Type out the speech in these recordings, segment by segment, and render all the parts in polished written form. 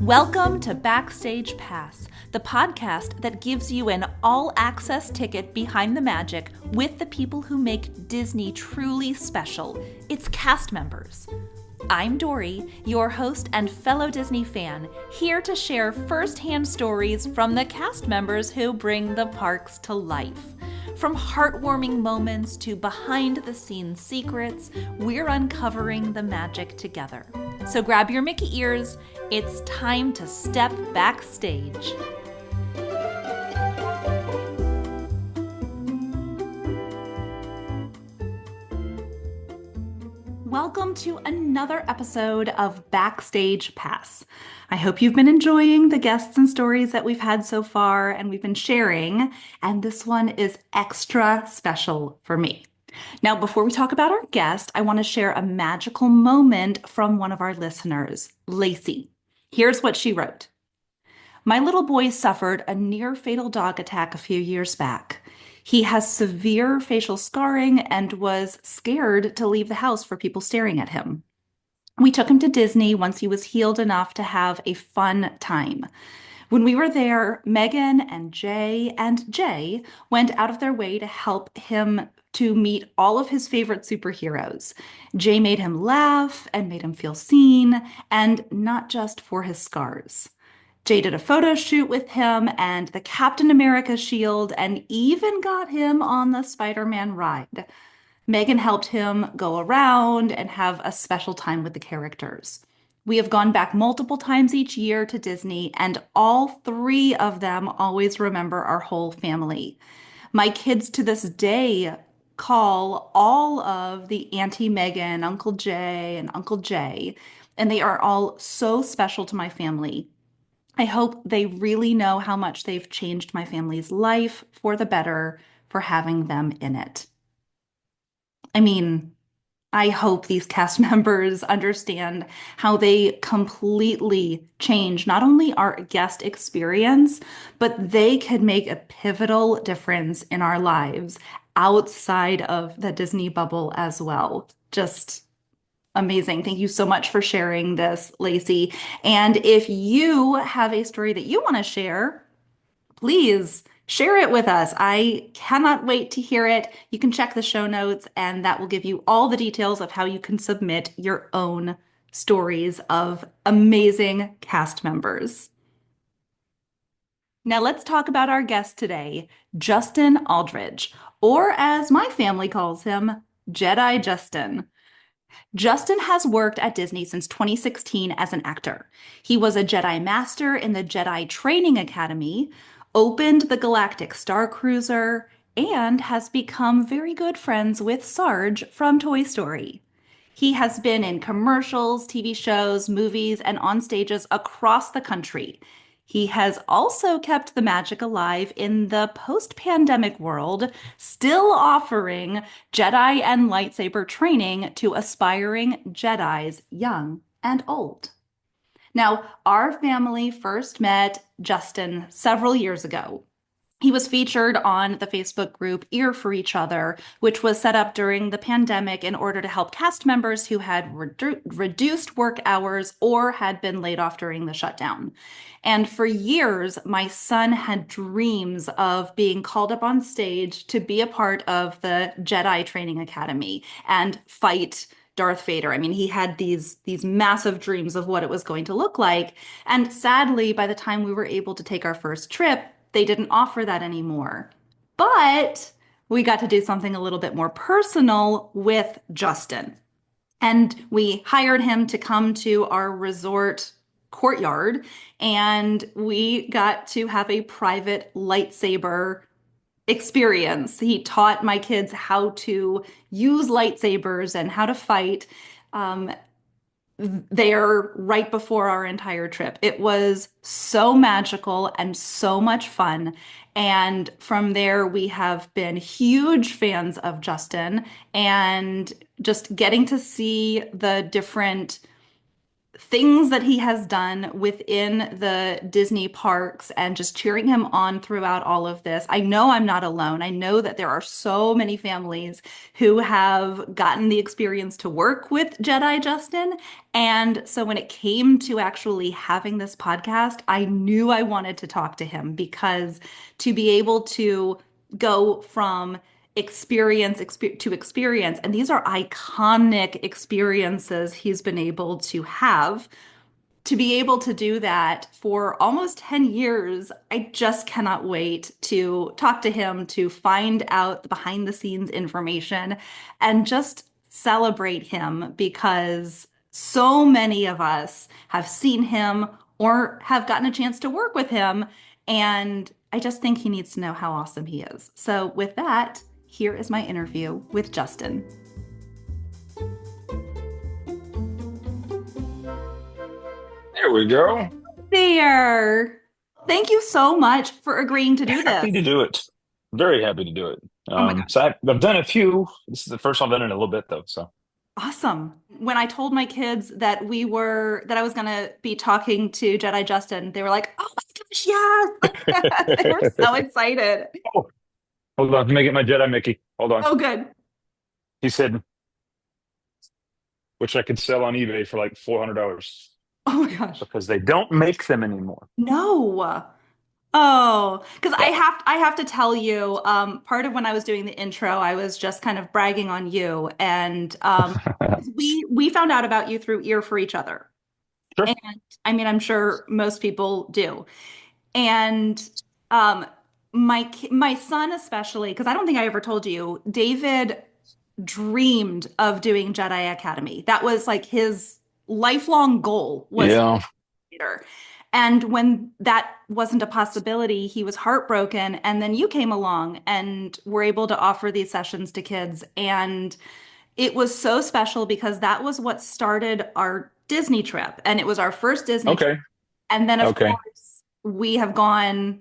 Welcome to Backstage Pass, the podcast that gives you an all-access ticket behind the magic with the people who make Disney truly special, its cast members. I'm Dory, your host and fellow Disney fan, here to share first-hand stories from the cast members who bring the parks to life. From heartwarming moments to behind-the-scenes secrets, we're uncovering the magic together. So grab your Mickey ears, it's time to step backstage. Welcome to another episode of Backstage Pass. I hope you've been enjoying the guests and stories that we've had so far and we've been sharing, and this one is extra special for me. Now, before we talk about our guest, I want to share a magical moment from one of our listeners, Lacey. Here's what she wrote. My little boy suffered a near-fatal dog attack a few years back. He has severe facial scarring and was scared to leave the house for people staring at him. We took him to Disney once he was healed enough to have a fun time. When we were there, Megan and Jay went out of their way to help him to meet all of his favorite superheroes. Jay made him laugh and made him feel seen, and not just for his scars. Jay did a photo shoot with him and the Captain America shield and even got him on the Spider-Man ride. Megan helped him go around and have a special time with the characters. We have gone back multiple times each year to Disney, and all three of them always remember our whole family. My kids to this day call all of the Auntie Megan, Uncle Jay, and Uncle Jay, and they are all so special to my family. I hope they really know how much they've changed my family's life for the better for having them in it. I hope these cast members understand how they completely change not only our guest experience, but they could make a pivotal difference in our lives outside of the Disney bubble as well. Just amazing. Thank you so much for sharing this, Lacey. And if you have a story that you want to share, please share it with us. I cannot wait to hear it. You can check the show notes, and that will give you all the details of how you can submit your own stories of amazing cast members. Now let's talk about our guest today, Justin Aldridge, or as my family calls him, Jedi Justin. Justin has worked at Disney since 2016 as an actor. He was a Jedi Master in the Jedi Training Academy, opened the Galactic Starcruiser, and has become very good friends with Sarge from Toy Story. He has been in commercials, TV shows, movies, and on stages across the country. He has also kept the magic alive in the post-pandemic world, still offering Jedi and lightsaber training to aspiring Jedis, young and old. Now, our family first met Justin several years ago. He was featured on the Facebook group Ear for Each Other, which was set up during the pandemic in order to help cast members who had reduced work hours or had been laid off during the shutdown. And for years, my son had dreams of being called up on stage to be a part of the Jedi Training Academy and fight Darth Vader. He had these massive dreams of what it was going to look like. And sadly, by the time we were able to take our first trip, they didn't offer that anymore. But we got to do something a little bit more personal with Justin. And we hired him to come to our resort courtyard, and we got to have a private lightsaber experience. He taught my kids how to use lightsabers and how to fight there right before our entire trip. It was so magical and so much fun. And from there, we have been huge fans of Justin and just getting to see the different things that he has done within the Disney parks and just cheering him on throughout all of this. I know I'm not alone. I know that there are so many families who have gotten the experience to work with Jedi Justin. And so when it came to actually having this podcast, I knew I wanted to talk to him because to be able to go from to experience, and these are iconic experiences he's been able to have. To be able to do that for almost 10 years, I just cannot wait to talk to him, to find out the behind the scenes information, and just celebrate him because so many of us have seen him or have gotten a chance to work with him. And I just think he needs to know how awesome he is. So, with that, here is my interview with Justin. There we go. There. Thank you so much for agreeing to do Happy to this. do it. Very happy to do it. Oh my God. I've done a few. This is the first one I've done in a little bit though. So Awesome. When I told my kids that I was going to be talking to Jedi Justin, they were like, "Oh my gosh, yes." They were so excited. oh, hold on, let me get my Jedi Mickey. Hold on. Oh, good. He said, which I could sell on eBay for like $400 Oh my gosh. because they don't make them anymore. No. Oh, because Yeah. I have to tell you, part of when I was doing the intro, I was just kind of bragging on you, and we found out about you through Ear for Each Other, Sure. and I mean, I'm sure most people do, and um, my son especially, because I don't think I ever told you, David dreamed of doing Jedi Academy. That was like his lifelong goal was Yeah. theater. And when that wasn't a possibility, he was heartbroken. And then you came along and were able to offer these sessions to kids. And it was so special because that was what started our Disney trip. And it was our first Disney trip. Okay. And then, of Okay. course, we have gone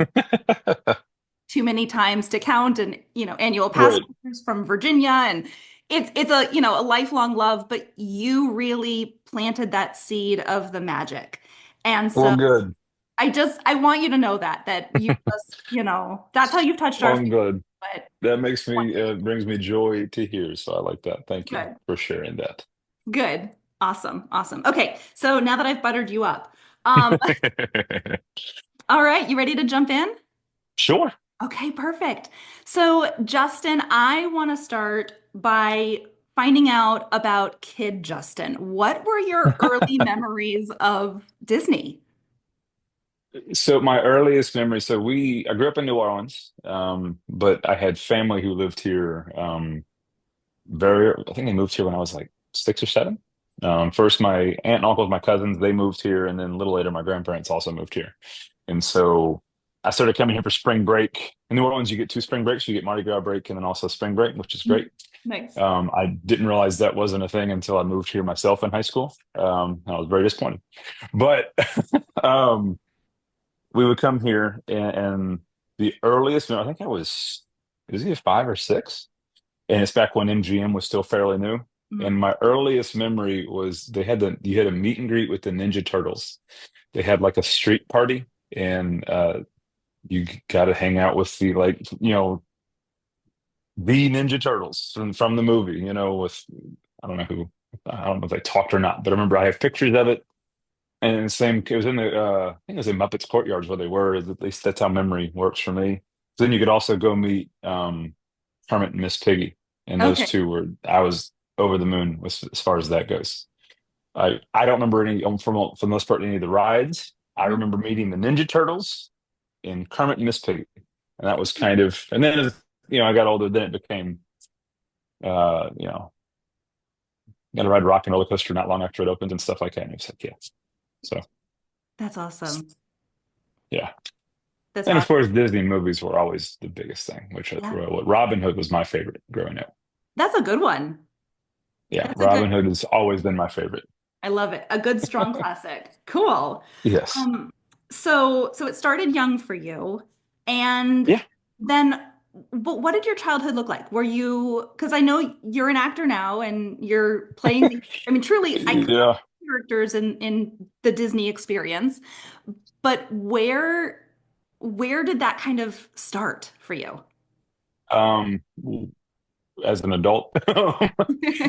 too many times to count and, annual pass Right. holders from Virginia. And it's a lifelong love, but you really planted that seed of the magic. And Well, so good. I want you to know that you just, that's how you've touched our Well, family. good. But That makes me wonderful. brings me joy to hear. So I like that. Thank you Good. for sharing that. Good. Awesome. Awesome. Okay. So now that I've buttered you up, um, all right, you ready to jump in? Sure. Okay, perfect. So, Justin, I want to start by finding out about Kid Justin. What were your early memories of Disney? So my earliest memory, I grew up in New Orleans, but I had family who lived here. I think they moved here when I was like 6 or 7. First, my aunt and uncles, my cousins, they moved here, and then a little later, my grandparents also moved here. And so I started coming here for spring break. In New Orleans, you get 2 spring breaks. You get Mardi Gras break and then also spring break, which is great. Nice. I didn't realize that wasn't a thing until I moved here myself in high school. I was very disappointed. But um, we would come here, and the earliest, I think it was either 5 or 6, and it's back when MGM was still fairly new. And Mhm. my earliest memory was you had a meet and greet with the Ninja Turtles. They had like a street party, and you got to hang out with the Ninja Turtles from the movie. With I don't know if they talked or not, but I remember I have pictures of it. And the same, it was in I think it was in Muppets Courtyards where they were. At least that's how memory works for me. Then you could also go meet Kermit and Miss Piggy, and those Okay. two I was over the moon as far as that goes. I don't remember any for the most part any of the rides. I Mhm. remember meeting the Ninja Turtles and Kermit and Miss Piggy, and that was kind of. And then as I got older, then it became uh, you know got to ride Rock and Roller Coaster not long after it opened and stuff like that. And it was like, yeah, so That's awesome. yeah. That's And of awesome. course, Disney movies were always the biggest thing, Yeah. Robin Hood was my favorite growing up. That's a good one. Yeah, That's a good, Robin Hood has always been my favorite. I love it. A good, strong classic. Cool. Yes. Um, so it started young for you, and Yeah. then, but what did your childhood look like? Were you, because I know you're an actor now and you're playing, I mean, truly, I couldn't Yeah. characters in the Disney experience. But where did that kind of start for you? Um, as an adult.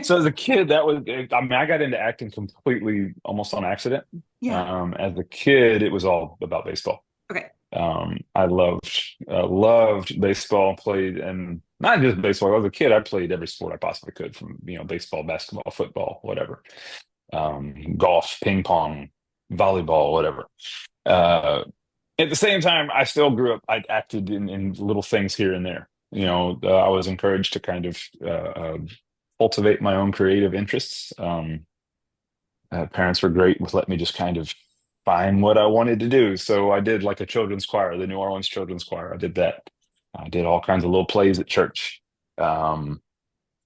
So as a kid, that was, I mean, I got into acting completely almost on accident. Yeah. As a kid, it was all about baseball. Okay. I loved baseball, played, and not just baseball. As a kid, I played every sport I possibly could, from, baseball, basketball, football, whatever, golf, ping pong, volleyball, whatever. Uh, at the same time, I still grew up. I acted in little things here and there. I was encouraged to kind of cultivate my own creative interests. Parents were great with letting me just kind of find what I wanted to do. So I did like a children's choir, the New Orleans Children's Choir. I did that. I did all kinds of little plays at church. Um,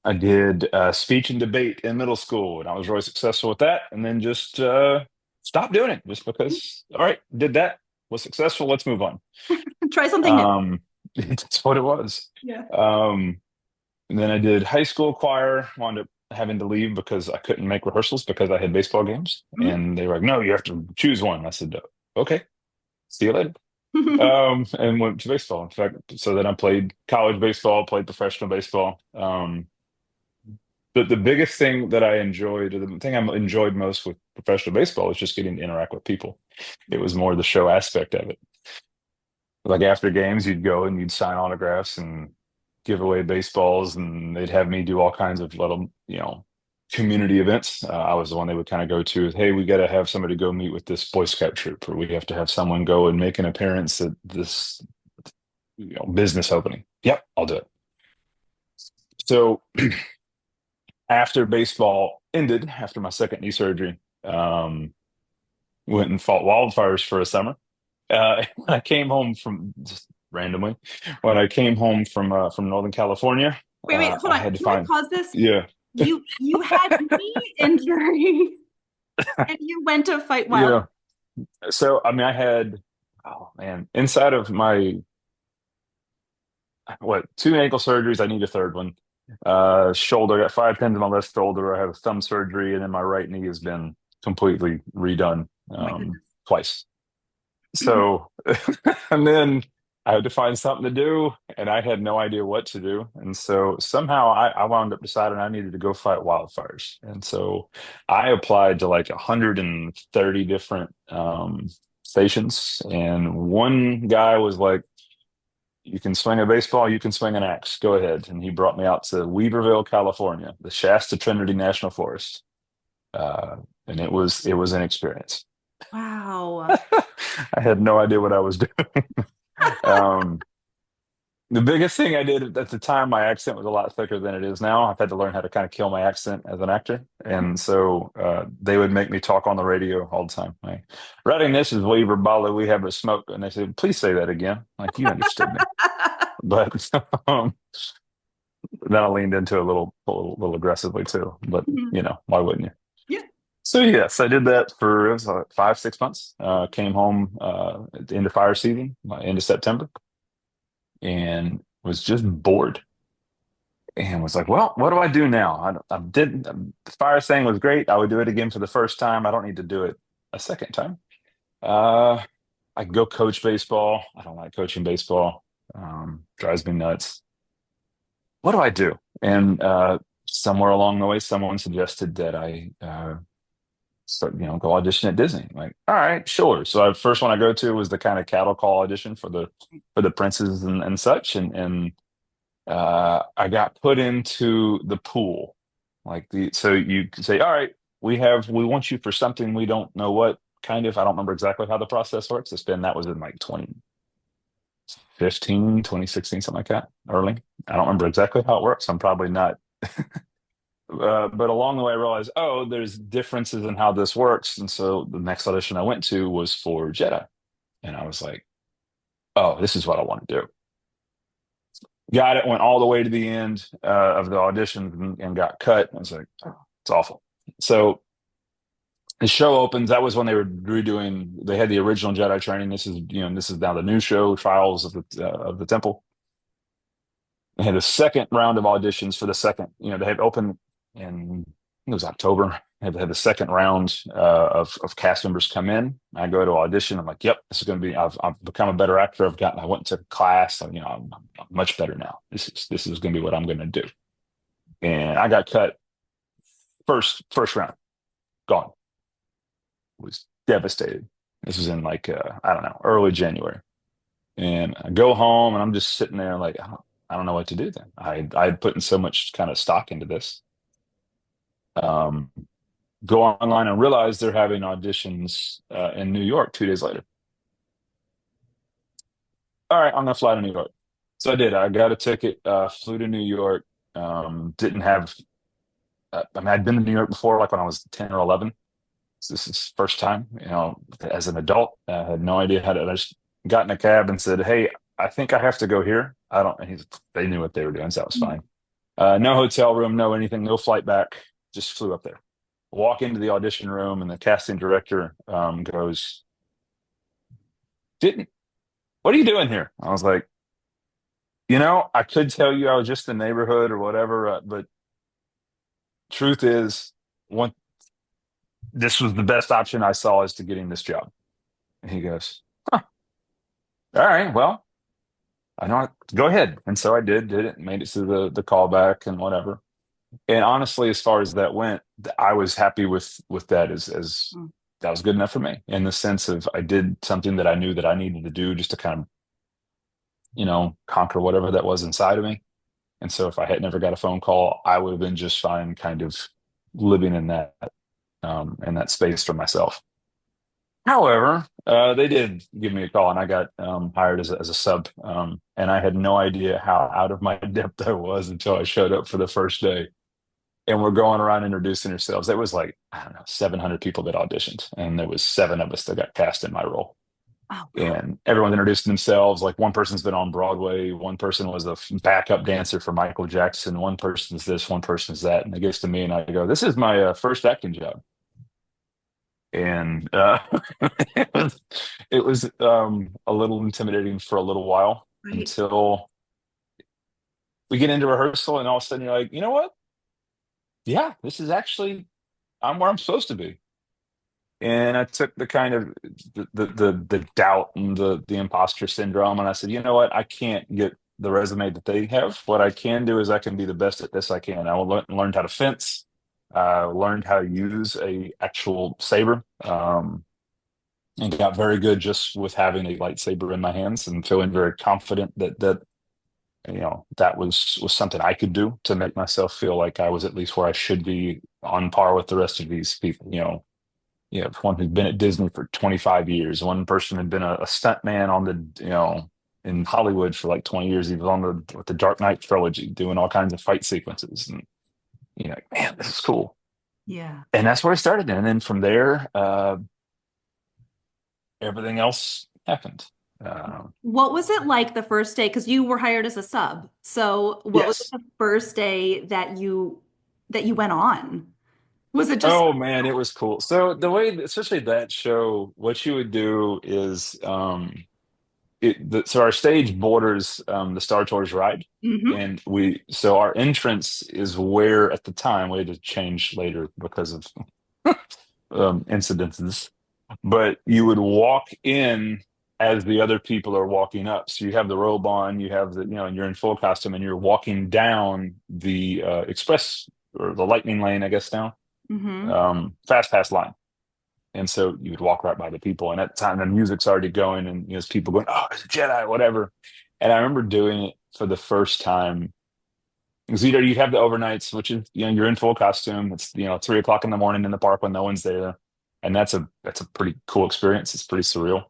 I did speech and debate in middle school, and I was really successful with that. And then just stopped doing it just because, all right, did that, was successful. Let's move on. Try something new. Um, that's what it was. Yeah. Um, and then I did high school choir, wound up having to leave because I couldn't make rehearsals because I had baseball games. And they were like, no, you have to choose one. I said, okay, see you later. And went to baseball. In fact, so then I played college baseball, played professional baseball. The biggest thing that I enjoyed, or the thing I enjoyed most with professional baseball, was just getting to interact with people. It was more the show aspect of it. Like after games, you'd go and you'd sign autographs and give away baseballs, and they'd have me do all kinds of little, community events. I was the one they would kind of go to. Hey, we got to have somebody go meet with this Boy Scout troop, or we have to have someone go and make an appearance at this, business opening. Yep, I'll do it. So after baseball ended, after my second knee surgery, went and fought wildfires for a summer. When I came home from, just randomly, when I came home from Northern California, Wait, hold I on. had to Can I find, pause this? yeah, You had knee injury and you went to fight wild. yeah. So I mean, I had, oh man, inside of my, what, two ankle surgeries. I need a third one. Shoulder, I got five tendons in my left shoulder. I had a thumb surgery, and then my right knee has been completely redone Oh my goodness. twice. So, and then I had to find something to do, and I had no idea what to do. And so somehow I wound up deciding I needed to go fight wildfires. And so I applied to like 130 different stations. And one guy was like, you can swing a baseball, you can swing an axe, go ahead. And he brought me out to Weaverville, California, the Shasta Trinity National Forest. Uh, and it was an experience. Wow. I had no idea what I was doing. Um, the biggest thing I did at the time, my accent was a lot thicker than it is now. I've had to learn how to kind of kill my accent as an actor. And so they would make me talk on the radio all the time. Like, writing this is Weaver Bala, we have a smoke. And they said, please say that again. Like, you understood me. But then I leaned into it a little aggressively too. But, Mhm. why wouldn't you? Yeah. So yes, I did that for, it was like 5, 6 months. Came home at the end of fire season, end of September, and was just bored and was like, well, what do I do now? I did the fire thing was great. I would do it again for the first time. I don't need to do it a second time. Uh, I could go coach baseball. I don't like coaching baseball. Drives me nuts. What do I do? And somewhere along the way, someone suggested that I start, go audition at Disney. Like, all right, sure. So first one I go to was the kind of cattle call audition for the princes and such, and I got put into the pool. So you can say, all right, we want you for something, we don't know what kind of. I don't remember exactly how the process works. That was in like 2015, 2016, something like that, early. I don't remember exactly how it works. I'm probably not. But along the way, I realized, oh, there's differences in how this works. And so the next audition I went to was for Jedi. And I was like, oh, this is what I want to do. Got it, went all the way to the end of the audition and got cut. I was like, oh, it's awful. So the show opens. That was when they were redoing, they had the original Jedi training. This is now the new show, Trials of the Temple. They had a second round of auditions for the second, they had open, and it was October. I had the second round of cast members come in. I go to audition. I'm like, yep, this is going to be. I've become a better actor. I went to class. And, I'm much better now. This is going to be what I'm going to do. And I got cut first round, gone. Was devastated. This was in like I don't know, early January. And I go home and I'm just sitting there like I don't know what to do then. I had put in so much kind of stock into this. Um, Go online and realize they're having auditions in New York 2 days later. All right, I'm gonna fly to New York. So I did. I got a ticket, flew to New York. Didn't have. I mean, I'd been to New York before, like when I was 10 or 11. So this is first time, as an adult. I had no idea how to. I just got in a cab and said, "Hey, I think I have to go here." I don't. And they knew what they were doing, so that was fine. No hotel room, no anything, no flight back. Just flew up there. Walk into the audition room, and the casting director goes, "Didn't What are you doing here?" I was like, I could tell you I was just in the neighborhood or whatever, but truth is, one this was the best option I saw as to getting this job. And he goes, huh, all right, well, I know. Go ahead. And so I did it, made it to the callback and whatever. And honestly, as far as that went, I was happy with that as Mm. that was good enough for me in the sense of I did something that I knew that I needed to do just to kind of, conquer whatever that was inside of me. And so if I had never got a phone call, I would have been just fine kind of living in that space for myself. However, they did give me a call and I got hired as a sub. And I had no idea how out of my depth I was until I showed up for the first day. And we're going around introducing ourselves. There was like, I don't know, 700 people that auditioned, and there was seven of us that got cast in my role. Oh, wow. And everyone's introduced themselves. Like one person's been on Broadway, one person was a backup dancer for Michael Jackson, one person's this, one person's that. And it gets to me, and I go, "This is my first acting job." And it was a little intimidating for a little while Right. until we get into rehearsal, and all of a sudden you're like, you know what? Yeah, this is actually I'm where I'm supposed to be. And I took the kind of the doubt and the imposter syndrome, and I said, you know what? I can't get the resume that they have. What I can do is I can be the best at this I can. I learned how to fence, learned how to use a actual saber, and got very good just with having a lightsaber in my hands and feeling very confident that was something I could do to make myself feel like I was at least where I should be on par with the rest of these people. One who'd been at Disney for 25 years. One person had been a stunt man on in Hollywood for like 20 years. He was on with the Dark Knight trilogy, doing all kinds of fight sequences. And like, man, this is cool. Yeah. And that's where I started. And then from there, everything else happened. What was it like the first day? Because you were hired as a sub. So what was it Yes. the first day that you went on? Was it just Oh man, it was cool. So the way, especially that show, what you would do is so our stage borders the Star Tours ride, hmm and so our entrance is where at the time we had to change later because of incidences, but you would walk in as the other people are walking up. So you have the robe on, you have and you're in full costume, and you're walking down the express or the lightning lane, I guess now, hmm fast pass line. And so you would walk right by the people. And at the time, the music's already going, and there's people going, "Oh, it's a Jedi," whatever. And I remember doing it for the first time because you have the overnights, which is you're in full costume. It's 3 o'clock in the morning in the park when no one's there, and that's a pretty cool experience. It's pretty surreal,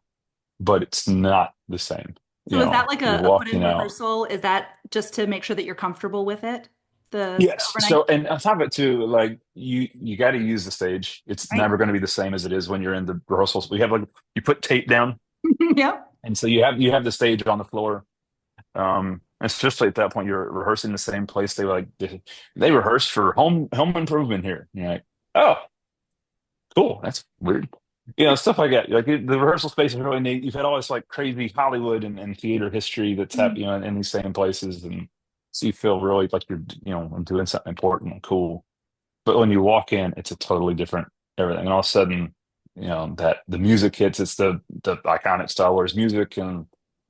but it's not the same. So is that like You're a put-in walking out. rehearsal? Is that just to make sure that you're comfortable with it? The Yes. overnight, So, and on top of it too, like you got to use the stage. It's right? never going to be the same as it is when you're in the rehearsals. We have like you put tape down. Yep. And so you have the stage on the floor. Especially at that point, you're rehearsing the same place. They rehearse for home improvement here. You're like, oh, cool. That's weird. Stuff like that. Like the rehearsal space is really neat. You've had all this like crazy Hollywood and theater history that's happening, in these same places, and so you feel really like you're doing something important and cool. But when you walk in, it's a totally different everything. And all of a sudden, that the music hits, it's the iconic Star Wars music, and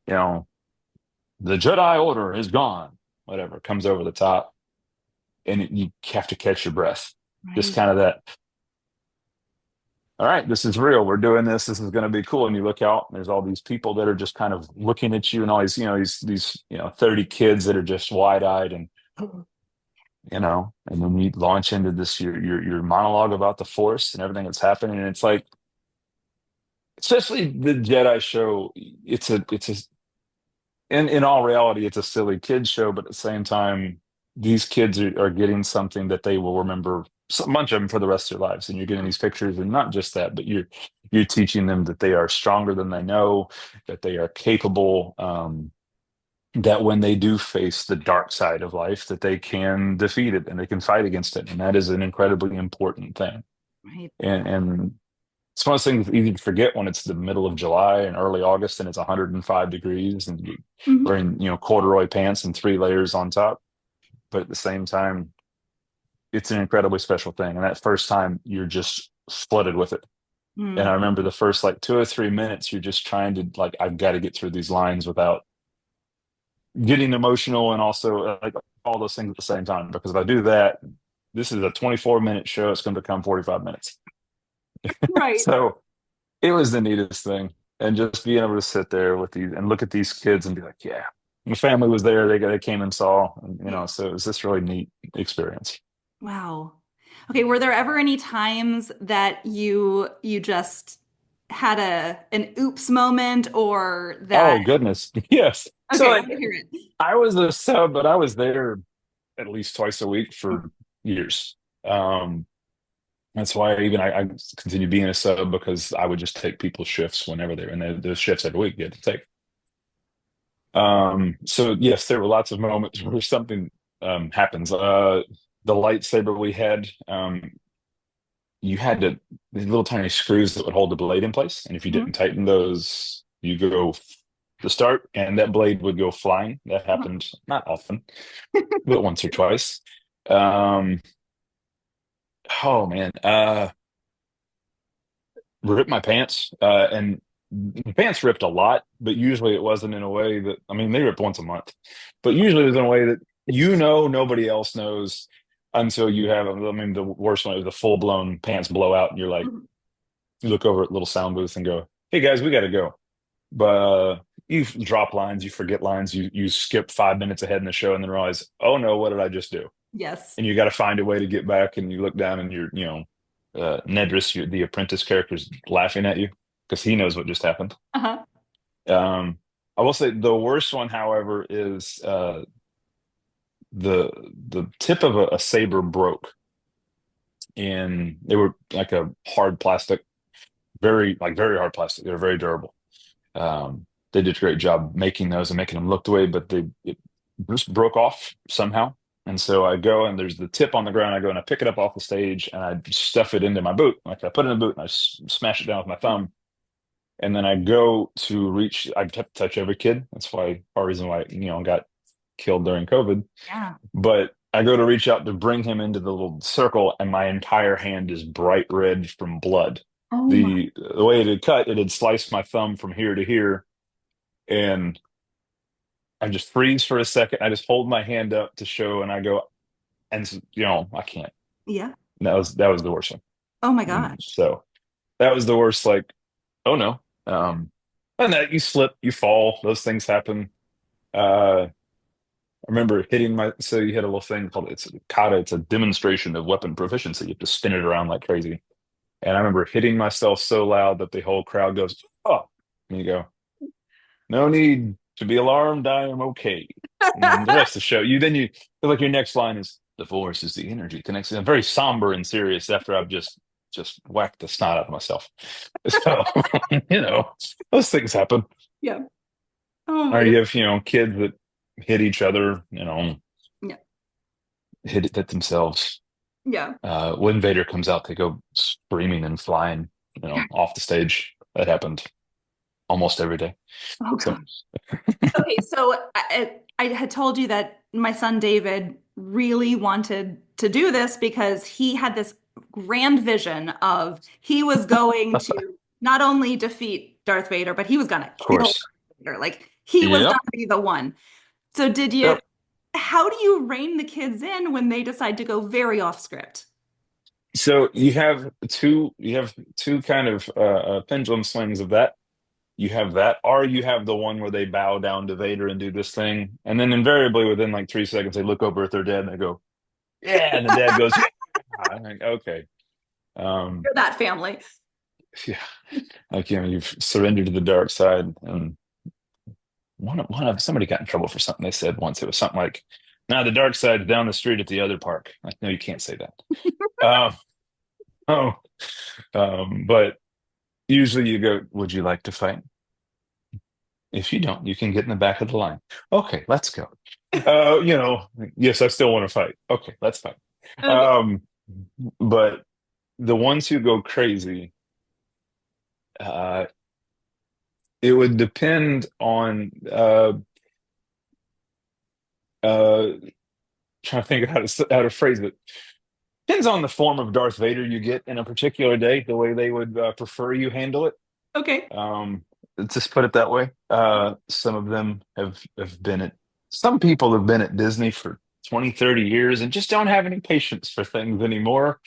you know, the Jedi Order is gone, whatever comes over the top, and you have to catch your breath. Just Right. kind of that, all right, this is real. We're doing this. This is going to be cool. And you look out, and there's all these people that are just kind of looking at you, and all these 30 kids that are just wide-eyed, and and then you launch into this your monologue about the Force and everything that's happening, and it's like, especially the Jedi show, it's a in all reality, it's a silly kids show, but at the same time, these kids are getting something that they will remember, a bunch of them, for the rest of their lives. And you're getting these pictures, and not just that, but you're teaching them that they are stronger than they know, that they are capable, that when they do face the dark side of life, that they can defeat it and they can fight against it. And that is an incredibly important thing. Right. And it's one of those things that's easy to forget when it's the middle of July and early August and it's 105 degrees and you're Mhm. wearing, corduroy pants and three layers on top. But at the same time, it's an incredibly special thing. And that first time, you're just flooded with it. And I Mhm. remember the first like 2 or 3 minutes, you're just trying to, like, I've got to get through these lines without getting emotional, and also like all those things at the same time. Because if I do that, this is a 24-minute show. It's going to become 45 minutes. Right. So it was the neatest thing. And just being able to sit there with these and look at these kids and be like, yeah, my family was there. They came and saw, and, Yeah. so it was this really neat experience. Wow. Okay, were there ever any times that you just had an oops moment or that Oh, goodness. Yes. So, okay, I like, want to hear it. I was a sub, but I was there at least twice a week for years. Um, that's why even I continued being a sub, because I would just take people's shifts whenever they were, and the shifts every week you had to take. So yes, there were lots of moments where something happens. The lightsaber we had, you had to these little tiny screws that would hold the blade in place, and if you didn't Mhm. tighten those, you go to start, and that blade would go flying. That happened not often, but once or twice. Um, oh man, ripped my pants, and the pants ripped a lot, but usually it wasn't in a way that, I mean, they ripped once a month, but usually it was in a way that nobody else knows until you have. I mean, the worst one is the full blown pants blowout, and you're like, Mhm. you look over at little sound booth and go, "Hey guys, we got to go." But you drop lines, you forget lines, you skip 5 minutes ahead in the show, and then realize, oh no, what did I just do? Yes. And you got to find a way to get back. And you look down, and Nedris, the apprentice character, is laughing at you because he knows what just happened. Uh-huh. Um, I will say the worst one, however, is the the tip of a saber broke, and they were like a hard plastic, very hard plastic. They're very durable. They did a great job making those and making them look the way, but it just broke off somehow. And so I go, and there's the tip on the ground. I go and I pick it up off the stage, and I stuff it into my boot. Like, I put it in the boot and I smash it down with my thumb. And then I go to reach, I have to touch every kid. That's why, part reason why, got killed during COVID. Yeah. But I go to reach out to bring him into the little circle, and my entire hand is bright red from blood. Oh my. The way it had cut, it had sliced my thumb from here to here, and I just freeze for a second. I just hold my hand up to show, and I go, and I can't. Yeah. That was the worst one. Oh my And gosh. so that was the worst. Like, oh no. And that you slip, you fall, those things happen. I remember hitting so you had a little thing called, it's a kata. It's a demonstration of weapon proficiency. You have to spin it around like crazy. And I remember hitting myself so loud that the whole crowd goes, oh, and you go, no need to be alarmed. I am okay. And then the rest of the show, you feel like your next line is, the force is the energy connects. I'm very somber and serious after I've just whacked the snot out of myself. So, you know, those things happen. Yeah. Oh my Or God. you have, kids that hit each other, Yeah. hit themselves. Yeah. When Vader comes out, they go screaming and flying, off the stage. That happened almost every day. Oh So, gosh. Okay, so I had told you that my son David really wanted to do this because he had this grand vision of he was going Of to not only defeat Darth Vader, but he was going to kill course. Darth Vader. Like he was going Yep. to be the one. So Yep. how do you rein the kids in when they decide to go very off script? So you have two kind of pendulum swings of that. You have that, or you have the one where they bow down to Vader and do this thing, and then invariably within like 3 seconds they look over at their dad and they go, "Yeah," and the dad goes, "Yeah." I'm like, okay, um, You're that family. yeah, like you've surrendered to the dark side. And one of somebody got in trouble for something they said once. It was something like, "Now the dark side's down the street at the other park." Like, no, you can't say that. Um, oh, but usually you go, "Would you like to fight? If you don't, you can get in the back of the line." Okay, let's go. You know, yes, I still want to fight. Okay, let's fight. Okay. Um, but the ones who go crazy, uh, it would depend on uh, trying to think of how to phrase it. Depends on the form of Darth Vader you get in a particular day, the way they would prefer you handle it. Okay. Um, let's just put it that way. Some of them have been at some people have been at Disney for 20, 30 years and just don't have any patience for things anymore.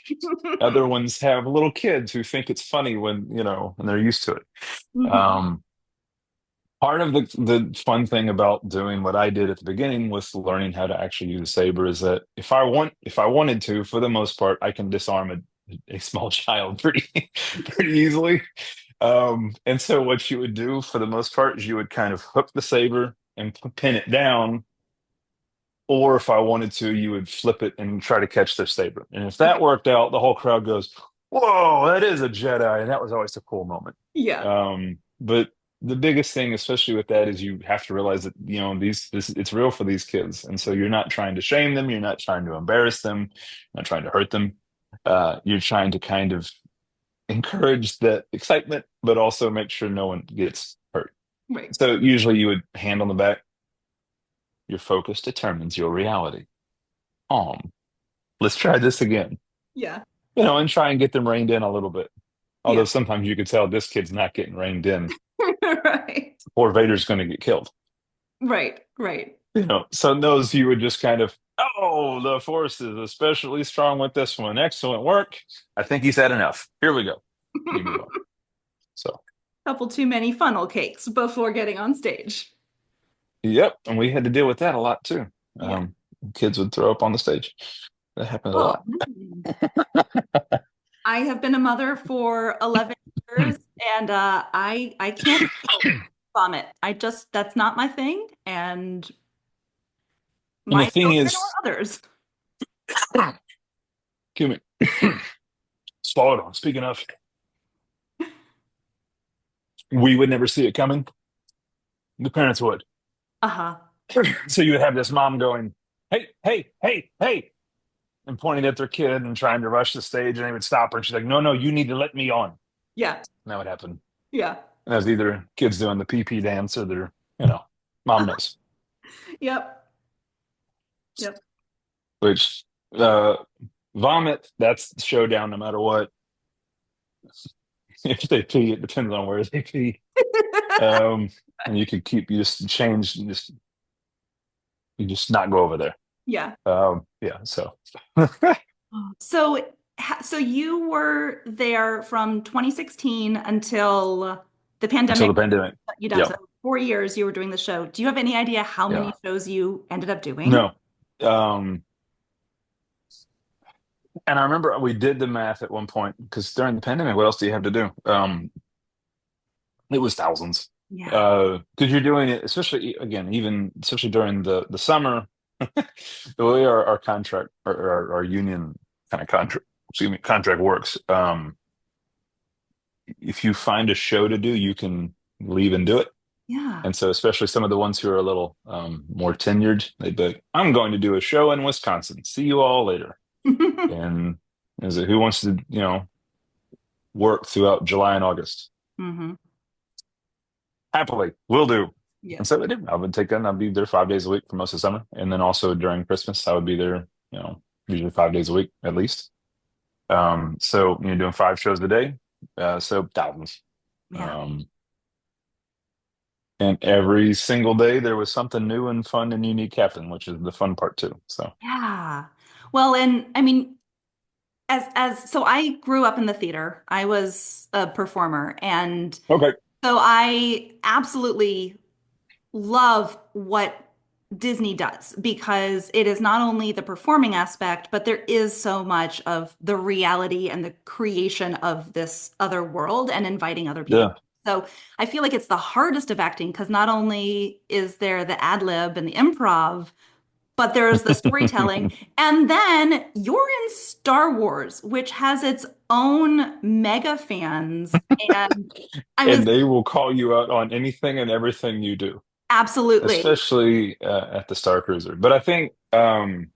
Other ones have little kids who think it's funny when, when they're used to it. Mhm. Um, Part of the fun thing about doing what I did at the beginning was learning how to actually use a saber is that if I wanted to, for the most part, I can disarm a small child pretty pretty easily. And so what you would do for the most part is you would kind of hook the saber and pin it down, or if I wanted to, you would flip it and try to catch their saber. And if that Okay. worked out, the whole crowd goes, "Whoa, that is a Jedi!" And that was always a cool moment. Yeah. But the biggest thing, especially with that, is you have to realize that this it's real for these kids, and so you're not trying to shame them, you're not trying to embarrass them, you're not trying to hurt them. You're trying to kind of encourage that excitement, but also make sure no one gets hurt. Right. So usually you would hand on the back. Your focus determines your reality. Let's try this again. Yeah. And try and get them reined in a little bit. Yeah. Although sometimes you could tell this kid's not getting reined in, Right. or Vader's going to get killed. Right. Right. So those you would just kind of, "Oh, the force is especially strong with this one. Excellent work. I think he's had enough. Here we go." You move on. So, Couple too many funnel cakes before getting on stage. yep. And we had to deal with that a lot too. Yeah. Um, Kids would throw up on the stage. That happens a Oh, lot. I have been a mother for 11 years and I can't vomit. That's not my thing and And the my thing children or is, others. excuse me, swallowed on. Speaking of, we would never see it coming. The parents would. Uh-huh. So you would have this mom going, "Hey, hey, hey, hey," and pointing at their kid and trying to rush the stage, and they would stop her. And she's like, "No, no, you need to let me on." And Yeah. that would happen. Yeah. And that was either kids doing the PP dance or their, mom knows. Yep. Yep. Which, uh, vomit, that's the showdown no matter what. If they pee, it depends on where they pee. Um, and you just change, you just not go over there. Yeah. Yeah, so So, so you were there from 2016 until the until pandemic the pandemic. shut you down. Yeah, So 4 years you were doing the show. Do you have any idea how many yeah. shows you ended up doing? No. Um, and I remember we did the math at one point because during the pandemic, what else do you have to do? It was thousands. Yeah. Because you're doing it, especially again, even especially during the summer, the way our contract our union kind of contract, excuse me, contract works. If you find a show to do, you can leave and do it. Yeah. And so, especially some of the ones who are a little more tenured, they'd be like, "I'm going to do a show in Wisconsin. See you all later." And is it who wants to, work throughout July and August? hmm Happily, will do. Yeah. And so I did. I would take that and I'd be there 5 days a week for most of the summer. And then also during Christmas, I would be there, usually 5 days a week at least. So you're doing 5 shows a day. So thousands. Yeah. Um, and every single day there was something new and fun and unique happening, which is the fun part too. So Yeah. Well, and I mean, as so I grew up in the theater. I was a performer, and okay. so I absolutely love what Disney does because it is not only the performing aspect, but there is so much of the reality and the creation of this other world and inviting other people. Yeah. So I feel like it's the hardest of acting because not only is there the ad lib and the improv, but there's the storytelling. And then you're in Star Wars, which has its own mega fans. And I was And they will call you out on anything and everything you do, absolutely. especially at the Star Cruiser. But I think the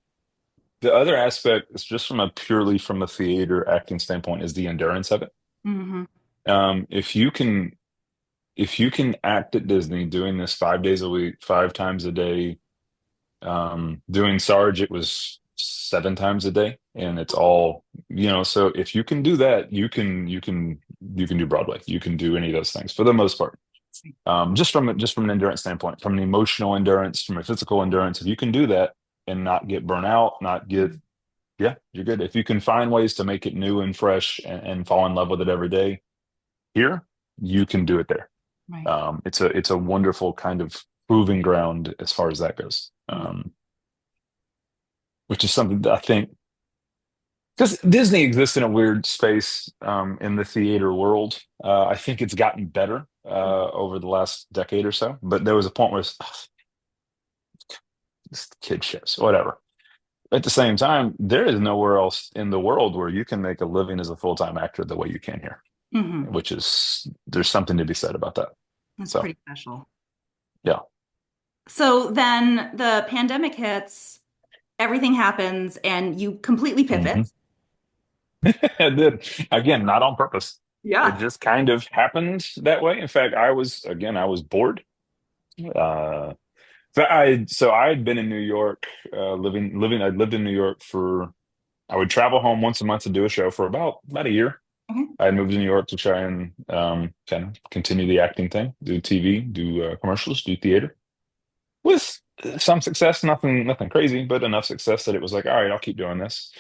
other aspect is just from a theater acting standpoint is the endurance of it. Mhm. Um, if you can if you can act at Disney doing this 5 days a week, 5 times a day, doing Sarge, it was 7 times a day, and it's all, so if you can do that, you can do Broadway. You can do any of those things for the most part. Just from an endurance standpoint, from an emotional endurance, from a physical endurance, if you can do that and not get burnt out, not get yeah, you're good. If you can find ways to make it new and fresh and fall in love with it every day, here, you can do it there. Right. It's a wonderful kind of proving ground as far as that goes. Mhm. Which is something that I think because Disney exists in a weird space in the theater world. I think it's gotten better over the last decade or so, but there was a point where it's kid shows, whatever. At the same time, there is nowhere else in the world where you can make a living as a full-time actor the way you can here, Mhm. which is there's something to be said about that. That's So pretty special. yeah. So then the pandemic hits, everything happens, and you completely hmm pivot. It did. Again, not on purpose. It Yeah. just kind of happened that way. In fact, I was bored. Uh, so I had been in New York, I'd lived in New York I would travel home once a month to do a show for about a year. Okay. I had moved to New York to try and kind of continue the acting thing, do TV, do commercials, do theater with some success, nothing crazy, but enough success that it was like, all right, I'll keep doing this.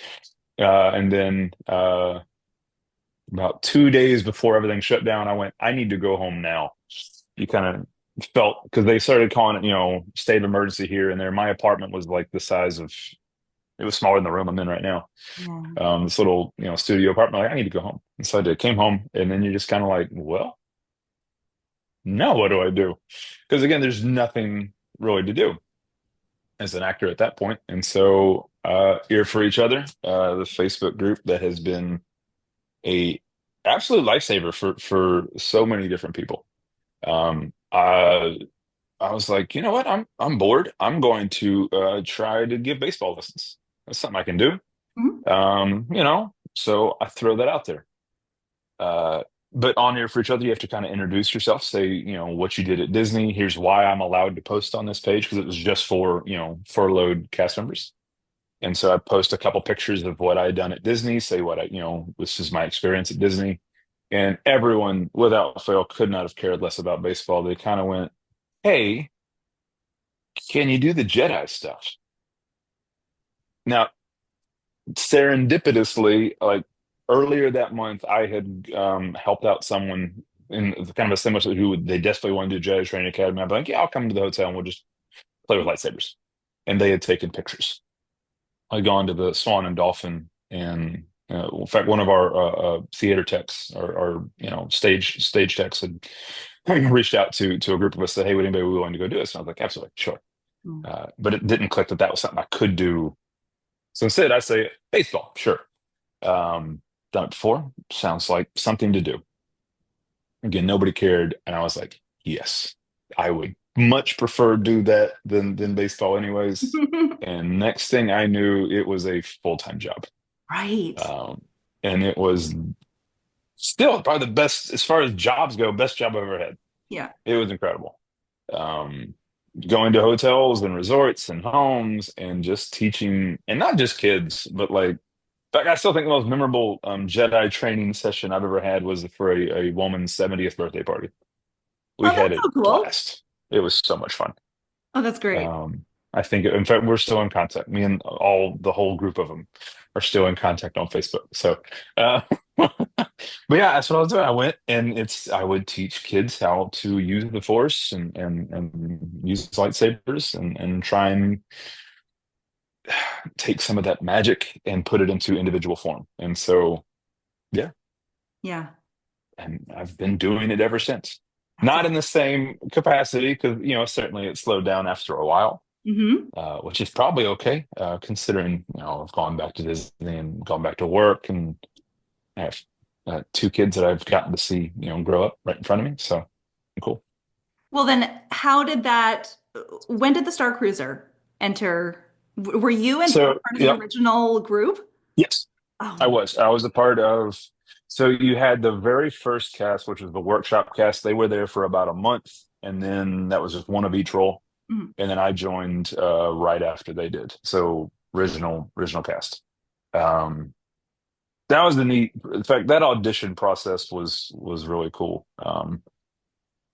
And then about 2 days before everything shut down, I went, I need to go home now. You kind of felt because they started calling it, state of emergency here and there. My apartment was like the size of, it was smaller than the room I'm in right now. Yeah. This little, studio apartment. Like, I need to go home. And so I did, came home, and then you're just kind of like, well, now what do I do? Because again, there's nothing really to do as an actor at that point. And so, Ear for Each Other, the Facebook group that has been a absolute lifesaver for so many different people. Um, uh, I was like, you know what? I'm bored. I'm going to try to give baseball lessons. That's something I can do. Mhm. So I throw that out there. Uh, but on Here for Each Other, you have to kind of introduce yourself, say, what you did at Disney. Here's why I'm allowed to post on this page because it was just for, furloughed cast members. And so I post a couple pictures of what I had done at Disney, say what this is my experience at Disney. And everyone, without fail, could not have cared less about baseball. They kind of went, hey, can you do the Jedi stuff? Now, serendipitously, like earlier that month, I had helped out someone in kind of a similar they desperately want to do Jedi Training Academy. I'm like, yeah, I'll come to the hotel and we'll just play with lightsabers. And they had taken pictures. I'd gone to the Swan and Dolphin, and in fact, one of our theater techs, or stage techs, had reached out to a group of us, said, "Hey, would anybody be willing to go do this?" And I was like, "Absolutely, sure." Mm. But it didn't click that that was something I could do. So instead, I say baseball, sure. Done it before. Sounds like something to do. Again, nobody cared, and I was like, "Yes, I would much prefer do that than baseball, anyways." And next thing I knew, it was a full-time job. Right. Um, and it was still probably the best, as far as jobs go, best job I've ever had. Yeah. It was incredible. um, going to hotels and resorts and homes and just teaching, and not just kids, but like, in fact, I still think the most memorable Jedi training session I've ever had was for a woman's 70th birthday party. We Oh, had that's a so cool. blast. It was so much fun. Oh, that's great. Um, I think, in fact, we're still in contact. Me and the whole group of them are still in contact on Facebook. So, but yeah, that's what I was doing. I went and I would teach kids how to use the Force and use lightsabers and try and take some of that magic and put it into individual form. And so, yeah, Yeah, and I've been doing it ever since. that's Not in awesome. the same capacity because, certainly it slowed down after a while, Hmm. which is probably okay, considering, I've gone back to Disney and gone back to work, and I have two kids that I've gotten to see, grow up right in front of me. So cool. Well, then, when did the Star Cruiser enter? Were you and So, part of the yep, original group? yes, I Oh, was. I was a part of. So you had the very first cast, which was the workshop cast. They were there for about a month, and then that was just one of each role. mhm. And then I joined right after they did. So original cast. Um, that was the neat. In fact, that audition process was really cool.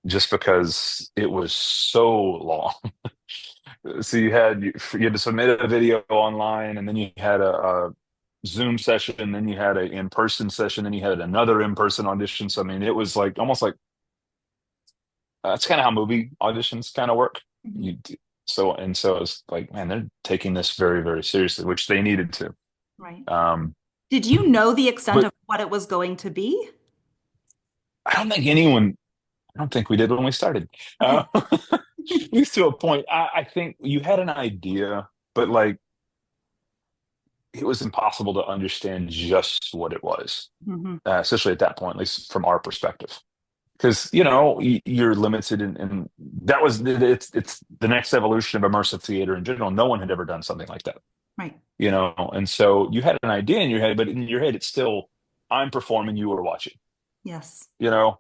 Just because it was so long. So you had to submit a video online, and then you had a Zoom session, and then you had a in-person session, then you had another in-person audition. So I mean, it was like almost like that's kind of how movie auditions kind of work. Mhm. You so it's like, man, they're taking this very, very seriously, which they needed to. Right. Um, Did you know the extent but of what it was going to be? I don't think anyone, I don't think we did when we started. Okay. At least to a point. I think you had an idea, but like it was impossible to understand just what it was, Hmm. especially at that point, at least from our perspective. Because you're limited, and that was it's the next evolution of immersive theater in general. No one had ever done something like that, Right. and so you had an idea in your head, but in your head it's still, I'm performing, you are watching, Yes. you know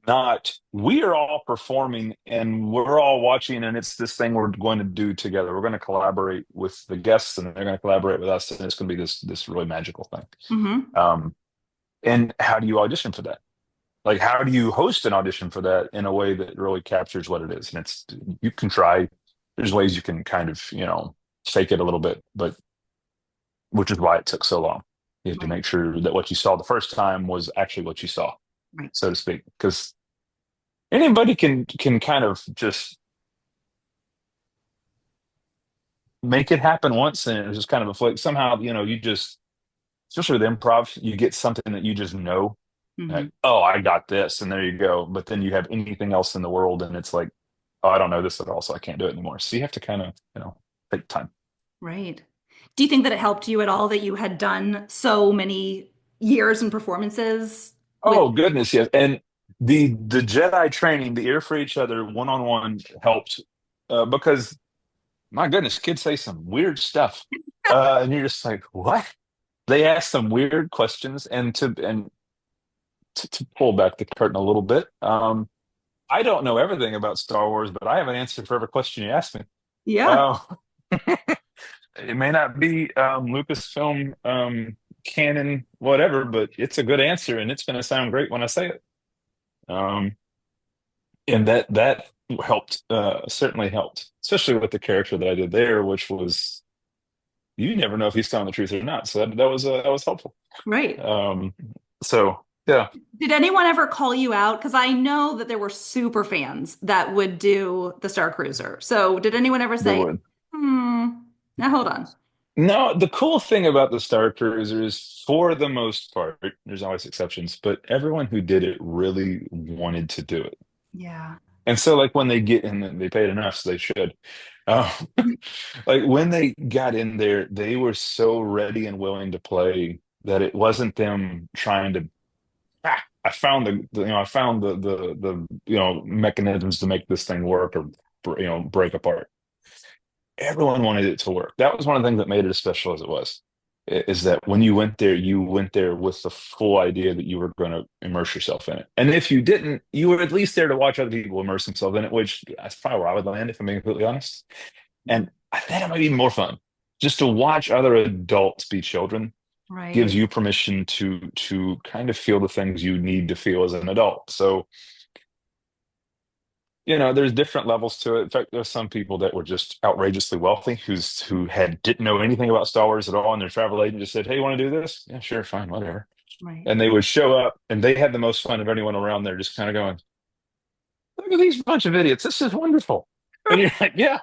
not, we are all performing and we're all watching, and it's this thing we're going to do together. We're going to collaborate with the guests, and they're going to collaborate with us, and it's going to be this really magical thing. Hmm. um and how do you audition for that? Like, how do you host an audition for that in a way that really captures what it is? And you can try, there's ways you can kind of, fake it a little bit, but which is why it took so long. You had to Right. make sure that what you saw the first time was actually what you saw, Right. so to speak. Because anybody can kind of just make it happen once, and it's just kind of a flick. Somehow, you just, especially with improv, you get something that you just know, Hmm. like, oh, I got this, and there you go. But then you have anything else in the world, and it's like, oh, I don't know this at all, so I can't do it anymore. So you have to kind of, take time. Right. Do you think that it helped you at all that you had done so many years and performances with Oh goodness, yes. And the Jedi training, the ear for each other, one on one helped, because my goodness, kids say some weird stuff, and you're just like, what? They ask some weird questions, and to pull back the curtain a little bit, I don't know everything about Star Wars, but I have an answer for every question you ask me. Yeah. Uh, it may not be Lucasfilm canon, whatever, but it's a good answer, and it's going to sound great when I say it. Um, and that helped, certainly helped, especially with the character that I did there, which was, you never know if he's telling the truth or not. So that was helpful. Right. Um, so yeah, Did anyone ever call you out? Because I know that there were super fans that would do the Star Cruiser. So did anyone ever they say, would. hmm, now hold on? No, the cool thing about the Star Cruiser is, for the most part, there's always exceptions, but everyone who did it really wanted to do it. Yeah. And so, like, when they get in, they paid enough, so they should. Uh, like, when they got in there, they were so ready and willing to play that it wasn't them trying to. I found I found the mechanisms to make this thing work, or break apart. Everyone wanted it to work. That was one of the things that made it as special as it was. is that when you went there with the full idea that you were going to immerse yourself in it. And if you didn't, you were at least there to watch other people immerse themselves in it, which that's probably where I would land if I'm being completely honest. And I think it might be even more fun. Just to watch other adults be children gives Right. you permission to kind of feel the things you need to feel as an adult. So, there's different levels to it. In fact, there's some people that were just outrageously wealthy who didn't know anything about Star Wars at all, and their travel agent just said, "Hey, you want to do this? Yeah, sure, fine, whatever." Right. And they would show up, and they had the most fun of anyone around there, just kind of going, "Look at these bunch of idiots! This is wonderful." And you're like, "Yeah,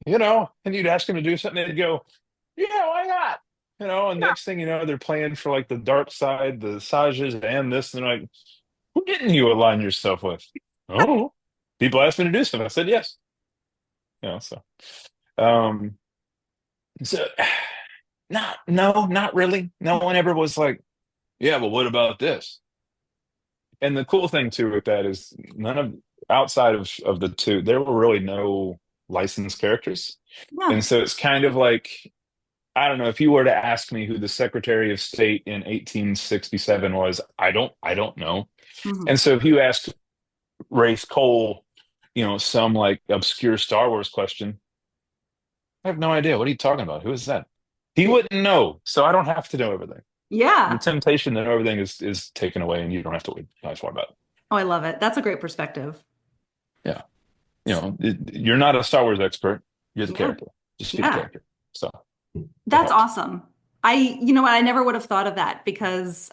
And you'd ask them to do something, they'd go, "Yeah, why not?" And Yeah. next thing you know, they're playing for like the dark side, the Sages, and this, and they're like, "Who didn't you align yourself with?" "Oh, people asked me to do stuff." I said, "Yes." So. Um, so not really. No one ever was like, "Yeah, well, what about this?" And the cool thing too with that is none of outside of the two, there were really no licensed characters. Yeah. And so it's kind of like, I don't know, if you were to ask me who the Secretary of State in 1867 was, I don't know. Hmm. And so if you asked Rafe Cole, some like obscure Star Wars question, I have no idea. What are you talking about? Who is that? He wouldn't know. So I don't have to know everything. The Yeah. temptation that everything is taken away and you don't have to worry for about it. Oh, I love it. That's a great perspective. Yeah. You're not a Star Wars expert. You're the Yeah. character. Just be the Yeah. character. So it That's helps. awesome. You know what? I never would have thought of that because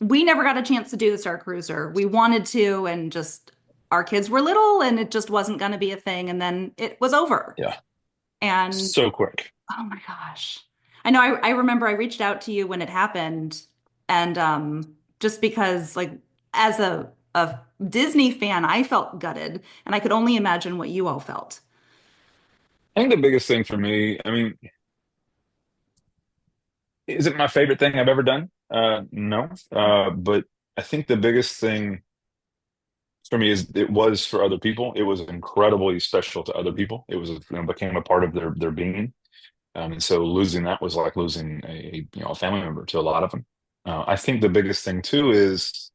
we never got a chance to do the Star Cruiser. We wanted to, and just our kids were little, and it just wasn't going to be a thing. And then it was over. Yeah. And So quick. oh my gosh, I know. I remember I reached out to you when it happened, and just because, like, as a Disney fan, I felt gutted, and I could only imagine what you all felt. I think the biggest thing for me, I mean, is it my favorite thing I've ever done? No. But I think the biggest thing for me is it was for other people. It was incredibly special to other people. It was, became a part of their being. And so losing that was like losing a family member to a lot of them. I think the biggest thing too is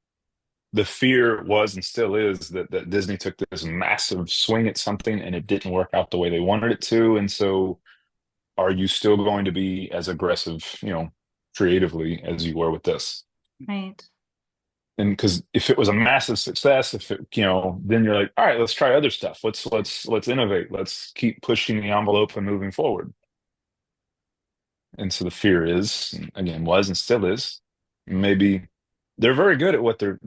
the fear was and still is that Disney took this massive swing at something and it didn't work out the way they wanted it to. And so are you still going to be as aggressive, creatively as you were with this? Right. And because if it was a massive success, if it, then you're like, all right, let's try other stuff. Let's innovate. Let's keep pushing the envelope and moving forward. And so the fear is, again, was and still is, maybe they're very good at what they're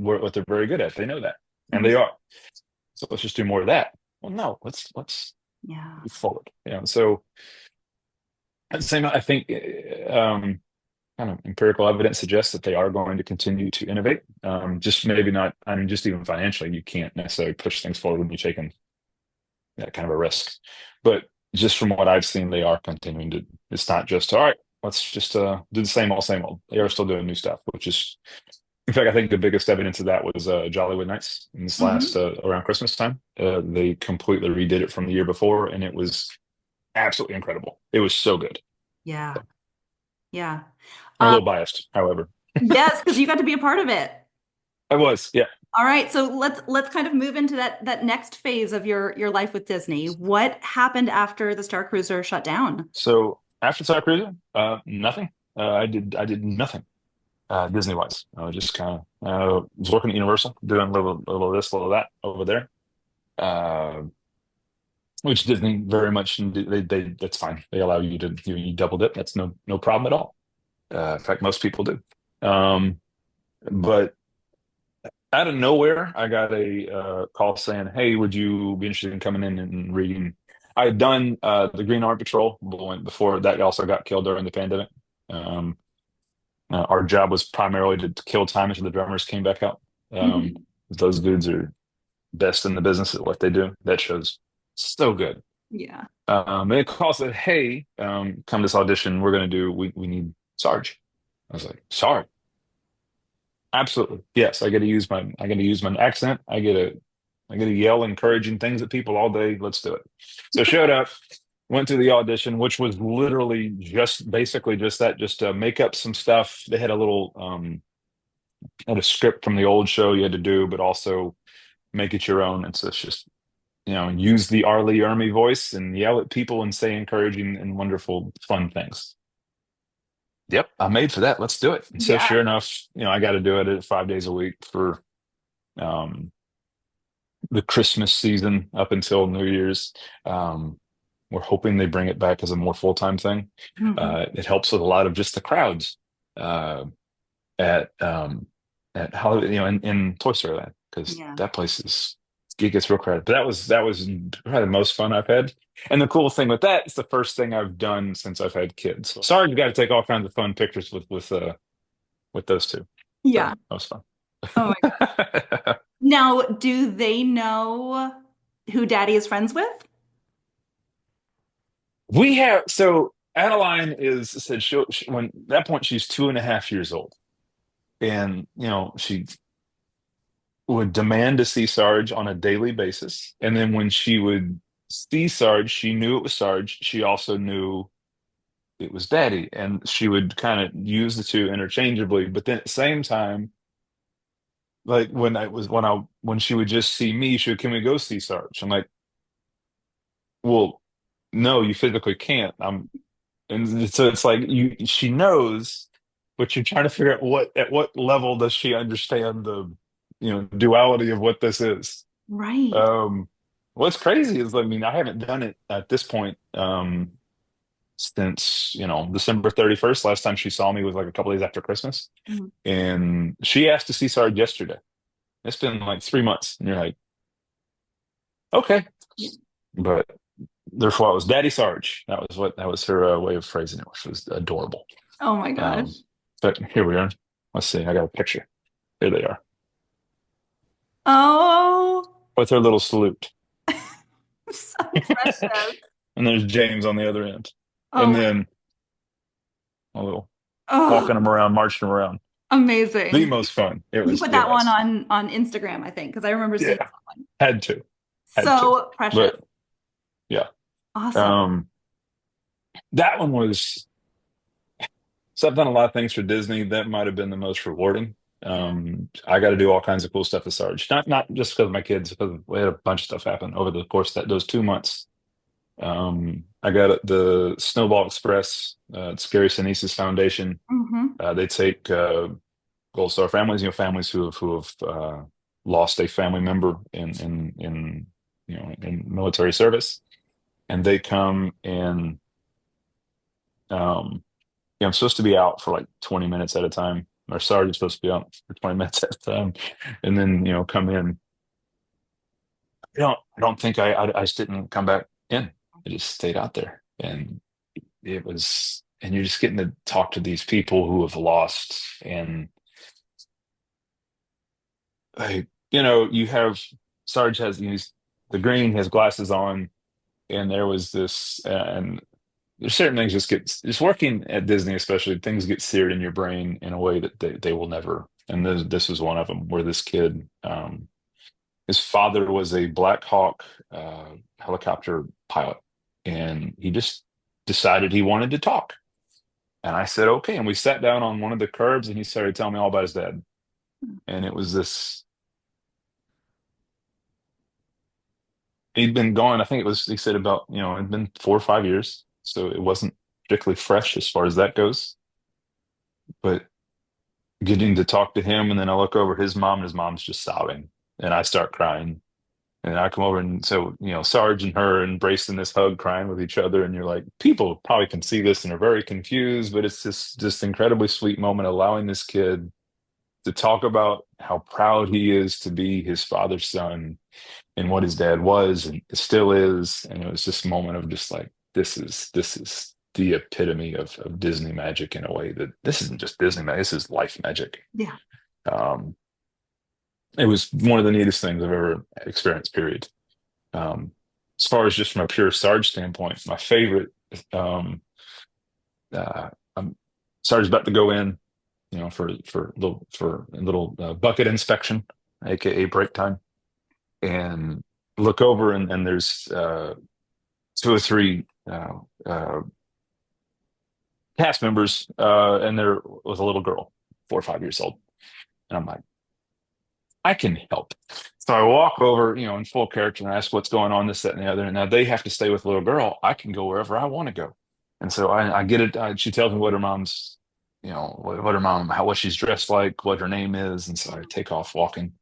very good at. They know that, and Mhm. they are. So let's just do more of that. Well, no, let's Yeah. move forward. So at the same, I think kind of empirical evidence suggests that they are going to continue to innovate. Just maybe not. I mean, just even financially, you can't necessarily push things forward when you're taking that kind of a risk. But just from what I've seen, they are continuing to. It's not just all right. Let's just do the same old, same old. They are still doing new stuff, which is, in fact, I think the biggest evidence of that was Jollywood Nights in this last Hmm. around Christmas time. They completely redid it from the year before, and it was absolutely incredible. It was so good. Yeah. Yeah. I'm a Um, little biased, however. yes, because you got to be a part of it. I was, yeah. All right, so let's kind of move into that next phase of your life with Disney. What happened after the Star Cruiser shut down? So after Star Cruiser, nothing. I did nothing Disney wise. I was just kind of was working at Universal, doing a little of this, a little of that over there. Uh, which Disney very much they that's fine. They allow you to you double dip. That's no problem at all. In fact, most people do. Um, but out of nowhere, I got a call saying, "Hey, would you be interested in coming in and reading?" I had done the Green Army Patrol before that also got killed during the pandemic. Um, our job was primarily to kill time until the drummers came back out. Um, Mhm. those dudes are best in the business at what they do. That show's so good. Yeah. And it calls said, "Hey, come to this audition. We're gonna do. We need Sarge." I was like, "Sarge, absolutely, yes." I get to use my accent. I get to yell encouraging things at people all day. Let's do it. So I showed up. went to the audition, which was literally just basically just that, just to make up some stuff. They had a little had a script from the old show you had to do, but also make it your own. And so it's just, use the Arlie Ermy voice and yell at people and say encouraging and wonderful, fun things. Yep, I'm made for that. Let's do it. And so Yeah. sure enough, I got to do it at 5 days a week for um, the Christmas season up until New Year's. Um, we're hoping they bring it back as a more full-time thing. Hmm. It helps with a lot of just the crowds uh, at Holiday, in Toy Story Land, because Yeah. that place is it gets real crowded. But that was probably the most fun I've had. And the cool thing with that, it's the first thing I've done since I've had kids. So Sarge got to take all kinds of fun pictures with those two. So Yeah. that was fun. Oh my God. Now, do they know who Daddy is friends with? We have so Adeline is said when at that point she's 2.5 years old, and she would demand to see Sarge on a daily basis, and then when she would see Sarge, she knew it was Sarge. She also knew it was Daddy, and she would kind of use the two interchangeably. But then at the same time, like when she would just see me, she would, can we go see Sarge? I'm like, well, no, you physically can't. And so it's like she knows, but you're trying to figure out at what level does she understand the, duality of what this is. Right. Um, what's crazy is, I mean, I haven't done it at this point since, December 31st. Last time she saw me was like a couple days after Christmas, Mhm. and she asked to see Sarge yesterday. It's been like 3 months, and you're like, okay, Yeah. but therefore, it was Daddy Sarge. That was her way of phrasing it, which was adorable. Oh my Um, gosh. but here we are. Let's see. I got a picture. There they are Oh, with her little salute. so precious. And there's James on the other end. Oh And my, then a little oh, walking them around, marching them around. The amazing. most fun. It You was, put it that one was. on Instagram, I think, because I remember seeing Yeah. that one. Had to. Had to. So precious. But yeah. Awesome. Um, that one was, so I've done a lot of things for Disney. That might have been the most rewarding. Yeah. I got to do all kinds of cool stuff with Sarge. Not just because of my kids, because we had a bunch of stuff happen over the course of those 2 months. I got the Snowball Express, it's Gary Sinise's foundation. Hmm. They take Gold Star families, families who have lost a family member in military service, and they come and I'm supposed to be out for like 20 minutes at a time. Our sergeant's supposed to be out for 20 minutes at a time, and then come in. I don't think I just didn't come back in. I just stayed out there, and and you're just getting to talk to these people who have lost, and like you have Sarge has these the green has glasses on, and there was this, and there's certain things just working at Disney, especially things get seared in your brain in a way that they will never. And this was one of them where this kid, his father was a Black Hawk helicopter pilot, and he just decided he wanted to talk. And I said, okay. And we sat down on one of the curbs, and he started telling me all about his dad. And it was this, he'd been gone, I think he said about, it'd been 4 or 5 years. So it wasn't particularly fresh as far as that goes. But getting to talk to him, and then I look over at his mom, and his mom's just sobbing. And I start crying. And I come over, and so, Sarge and her embraced in this hug, crying with each other. And you're like, people probably can see this and are very confused, but it's just incredibly sweet moment, allowing this kid to talk about how proud he is to be his father's son and what his dad was and still is. And it was just a moment of just like, this is the epitome of Disney magic, in a way that this isn't just Disney magic, this is life magic. Yeah. Um, it was one of the neatest things I've ever experienced, period. Um, as far as just from a pure Sarge standpoint, my favorite, um, uh, um, Sarge's about to go in, for a little bucket inspection, aka break time, and look over, and there's two or three uh, uh, cast members, and there was a little girl, 4 or 5 years old, and I'm like, I can help. So I walk over, in full character and I ask what's going on, this, that, and the other. And now they have to stay with the little girl. I can go wherever I want to go. And so I get it. She tells me what her mom's, what her mom, what she's dressed like, what her name is. And so I take off walking.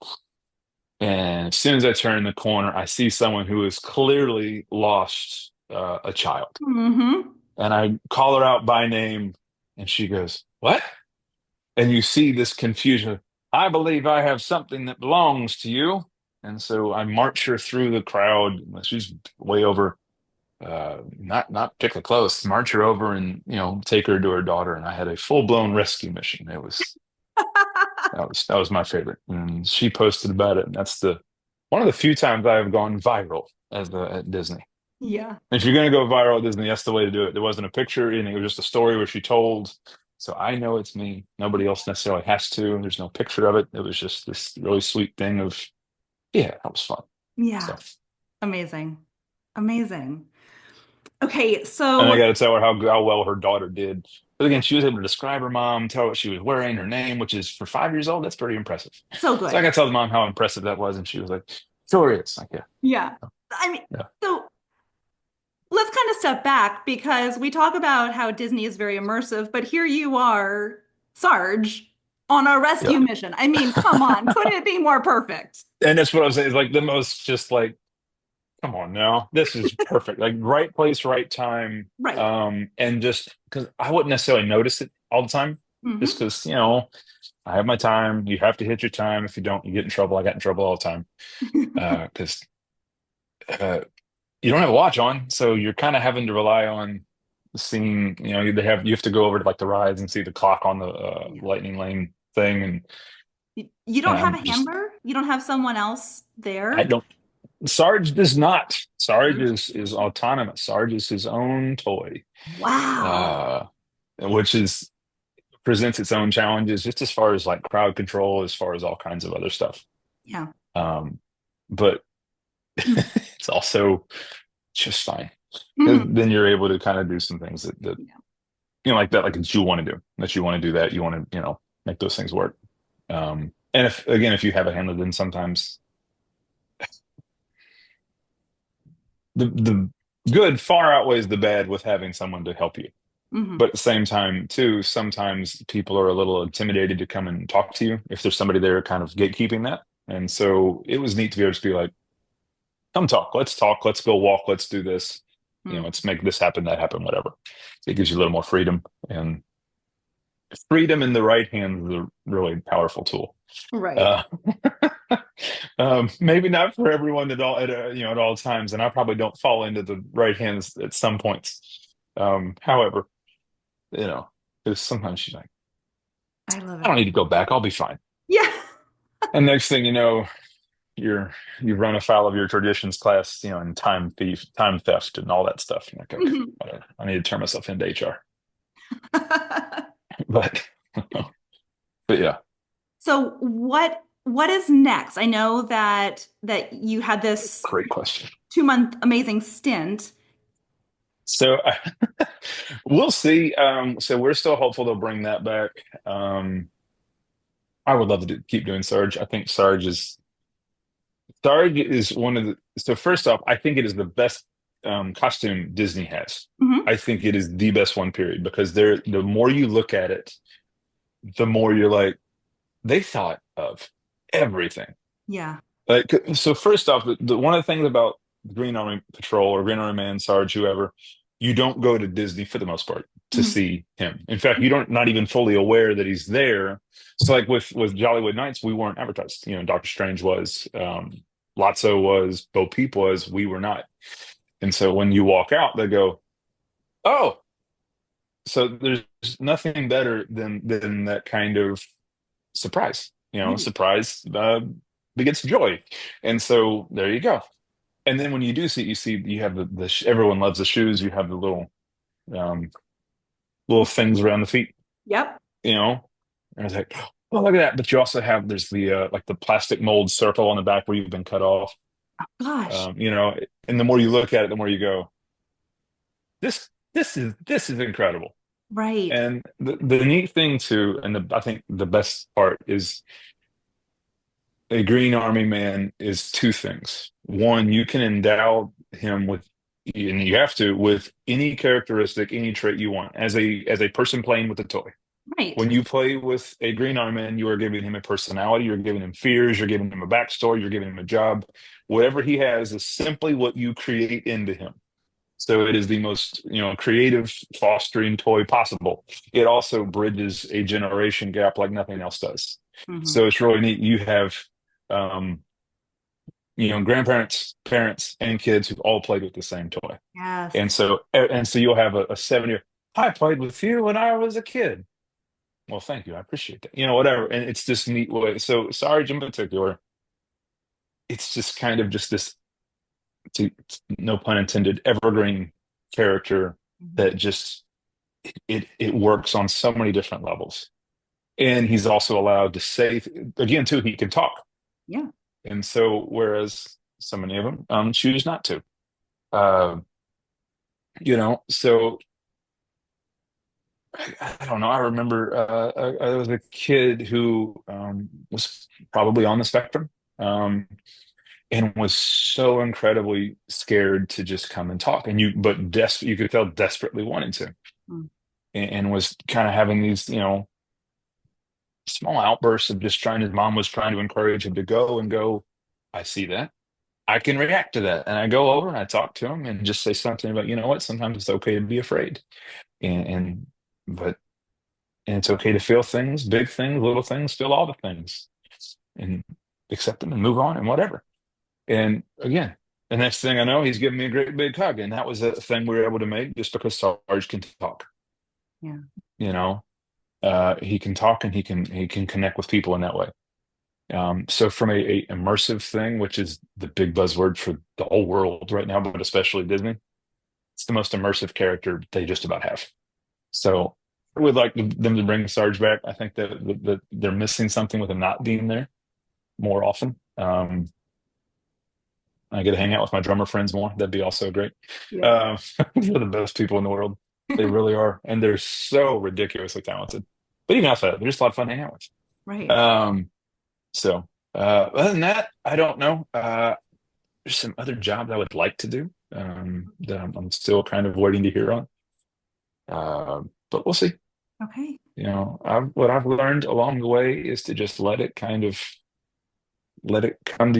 And as soon as I turn the corner, I see someone who has clearly lost a child. Mm-hmm. And I call her out by name, and she goes, "What?" And you see this confusion. I believe I have something that belongs to you. And so I march her through the crowd. She's way over, not particularly close. March her over and take her to her daughter. And I had a full blown rescue mission. That was my favorite. And she posted about it. And that's the one of the few times I have gone viral at Disney. Yeah. If you're going to go viral at Disney, that's the way to do it. There wasn't a picture, and it was just a story where she told. So I know it's me. Nobody else necessarily has to. There's no picture of it. It was just this really sweet thing of, yeah, that was fun. Yeah. So, Amazing. Amazing. Okay, and so I got to tell her how well her daughter did. But again, she was able to describe her mom, tell her what she was wearing, her name, which is for 5 years old. That's pretty impressive. so So I good. got to tell the mom how impressive that was, and she was like, "Sure is." Like, yeah, Yeah. I mean, yeah, so let's kind of step back because we talk about how Disney is very immersive, but here you are, Sarge, on a rescue yeah. mission. I mean, come on, couldn't it be more perfect? And that's what I was saying. Is like the most just like, come on now. This is perfect. Like right place, right time. Right. And just because I wouldn't necessarily notice it all the time, just Hmm. because, I have my time. You have to hit your time. If you don't, you get in trouble. I got in trouble all the time. Because you don't have a watch on, so you're kind of having to rely on seeing, you have to go over to like the rides and see the clock on the Yeah. lightning lane thing. You And don't have I'm a just, handler? You don't have someone else I there? don't, Sarge does not. Sarge Sarge. is autonomous. Sarge is his own toy. Wow. uh, which is presents its own challenges just as far as like crowd control, as far as all kinds of other stuff. Yeah. Um, but it's also just fine. 'Cause Mhm. then you're able to kind of do some things that Yeah. like that, like that you want to do, that you want to do that, you want to, make those things work. And if you have a handler, then sometimes the good far outweighs the bad with having someone to help you. Hmm. But at the same time, too, sometimes people are a little intimidated to come and talk to you if there's somebody there kind of gatekeeping that. And so it was neat to be able to be like, come talk, let's go walk, let's do this, let's make this happen, that happen, whatever. It gives you a little more freedom, and freedom in the right hands is a really powerful tool. Right. Uh, maybe not for everyone at all times, and I probably don't fall into the right hands at some points. However, you know, because sometimes she's like, I love I don't it. need to go back. I'll be fine. Yeah. And next thing you know, you run afoul of your traditions class, and time theft, and all that stuff. You're like, okay, Mhm. whatever. I need to turn myself into HR. But, but yeah, So what is next? I know that you had this great question. 2 month amazing stint. So we'll see. So we're still hopeful they'll bring that back. Um, I would love to keep doing Sarge. I think Sarge is one of the. So first off, I think it is the best costume Disney has. Hmm. I think it is the best one, period, because the more you look at it, the more you're like, they thought of everything. Yeah. Like, so first off, one of the things about Green Army Patrol or Green Army Man, Sarge, whoever, you don't go to Disney for the most part to Mhm. see him. In fact, you don't not even fully aware that he's there. So like with Jollywood Nights, we weren't advertised. Doctor Strange was, Lotso was, Bo Peep was, we were not. And so when you walk out, they go, "Oh." So there's nothing better than that kind of surprise. Yeah. Surprise begets joy, and so there you go. And then when you do see, you have everyone loves the shoes. You have the um, little things around the feet. Yep. You know, and I was like, oh, look at that. But you also have there's the like the plastic mold circle on the back where you've been cut off. Gosh. And the more you look at it, the more you go, this is incredible. Right. And the neat thing too, and I think the best part is a Green Army man is two things. One, you can endow him with, and you have to, with any characteristic, any trait you want, as a person playing with a toy. Right. When you play with a Green Army man, you are giving him a personality, you're giving him fears, you're giving him a backstory, you're giving him a job. Whatever he has is simply what you create into him. So it is the most, creative fostering toy possible. It also bridges a generation gap like nothing else does. Hmm. So it's really neat. You have, um, grandparents, parents, and kids who've all played with the same toy. And Yes. so you'll have a 7 year, I played with you when I was a kid. Well, thank you. I appreciate that. Whatever. And it's this neat way. So Sarge in particular, it's just kind of just this, to, no pun intended, evergreen character Mhm. that just it works on so many different levels. And he's also allowed to say, again, too, he can talk. Yeah. And so whereas so many of them choose not to. Uh, so I don't know. I remember I was a kid who was probably on the spectrum, um, and was so incredibly scared to just come and talk. You could tell desperately wanted to, Mm. and was kind of having these, small outbursts of just trying. His mom was trying to encourage him to go and go. I see that. I can react to that, and I go over and I talk to him and just say something about, what? Sometimes it's okay to be afraid, and but and it's okay to feel things, big things, little things, feel all the things, and accept them and move on and whatever. And again, the next thing I know, he's giving me a great big hug, and that was a thing we were able to make just because Sarge can talk. Yeah. You know, he can talk and he can connect with people in that way. So from a immersive thing, which is the big buzzword for the whole world right now, but especially Disney, it's the most immersive character they just about have. So I would like them to bring Sarge back. I think that they're missing something with him not being there more often. I get to hang out with my drummer friends more. That'd be also great. Yeah. They're the best people in the world. They really are, and they're so ridiculously talented. But even outside, they're just a lot of fun to hang out with. Right. So other than that, I don't know. There's some other jobs I would like to do that I'm still kind of waiting to hear on. But we'll see. Okay. What I've learned along the way is to just let it come to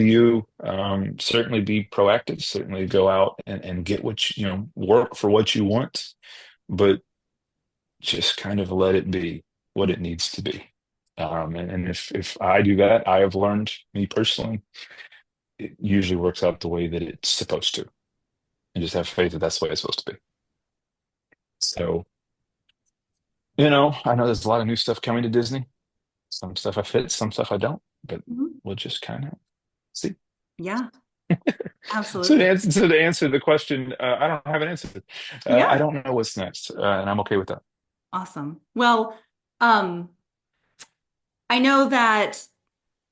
you. Certainly be proactive, certainly go out and get work for what you want, but just kind of let it be what it needs to be. And if I do that, I have learned, me personally, it usually works out the way that it's supposed to, and just have faith that that's the way it's supposed to be. So, I know there's a lot of new stuff coming to Disney. Some stuff I fit, some stuff I don't, but Mhm. we'll just kind of see. Yeah. So to Absolutely. answer, so to answer the question, I don't have an answer. I Yeah. don't know what's next, and I'm okay with that. Awesome. Well, um, I know that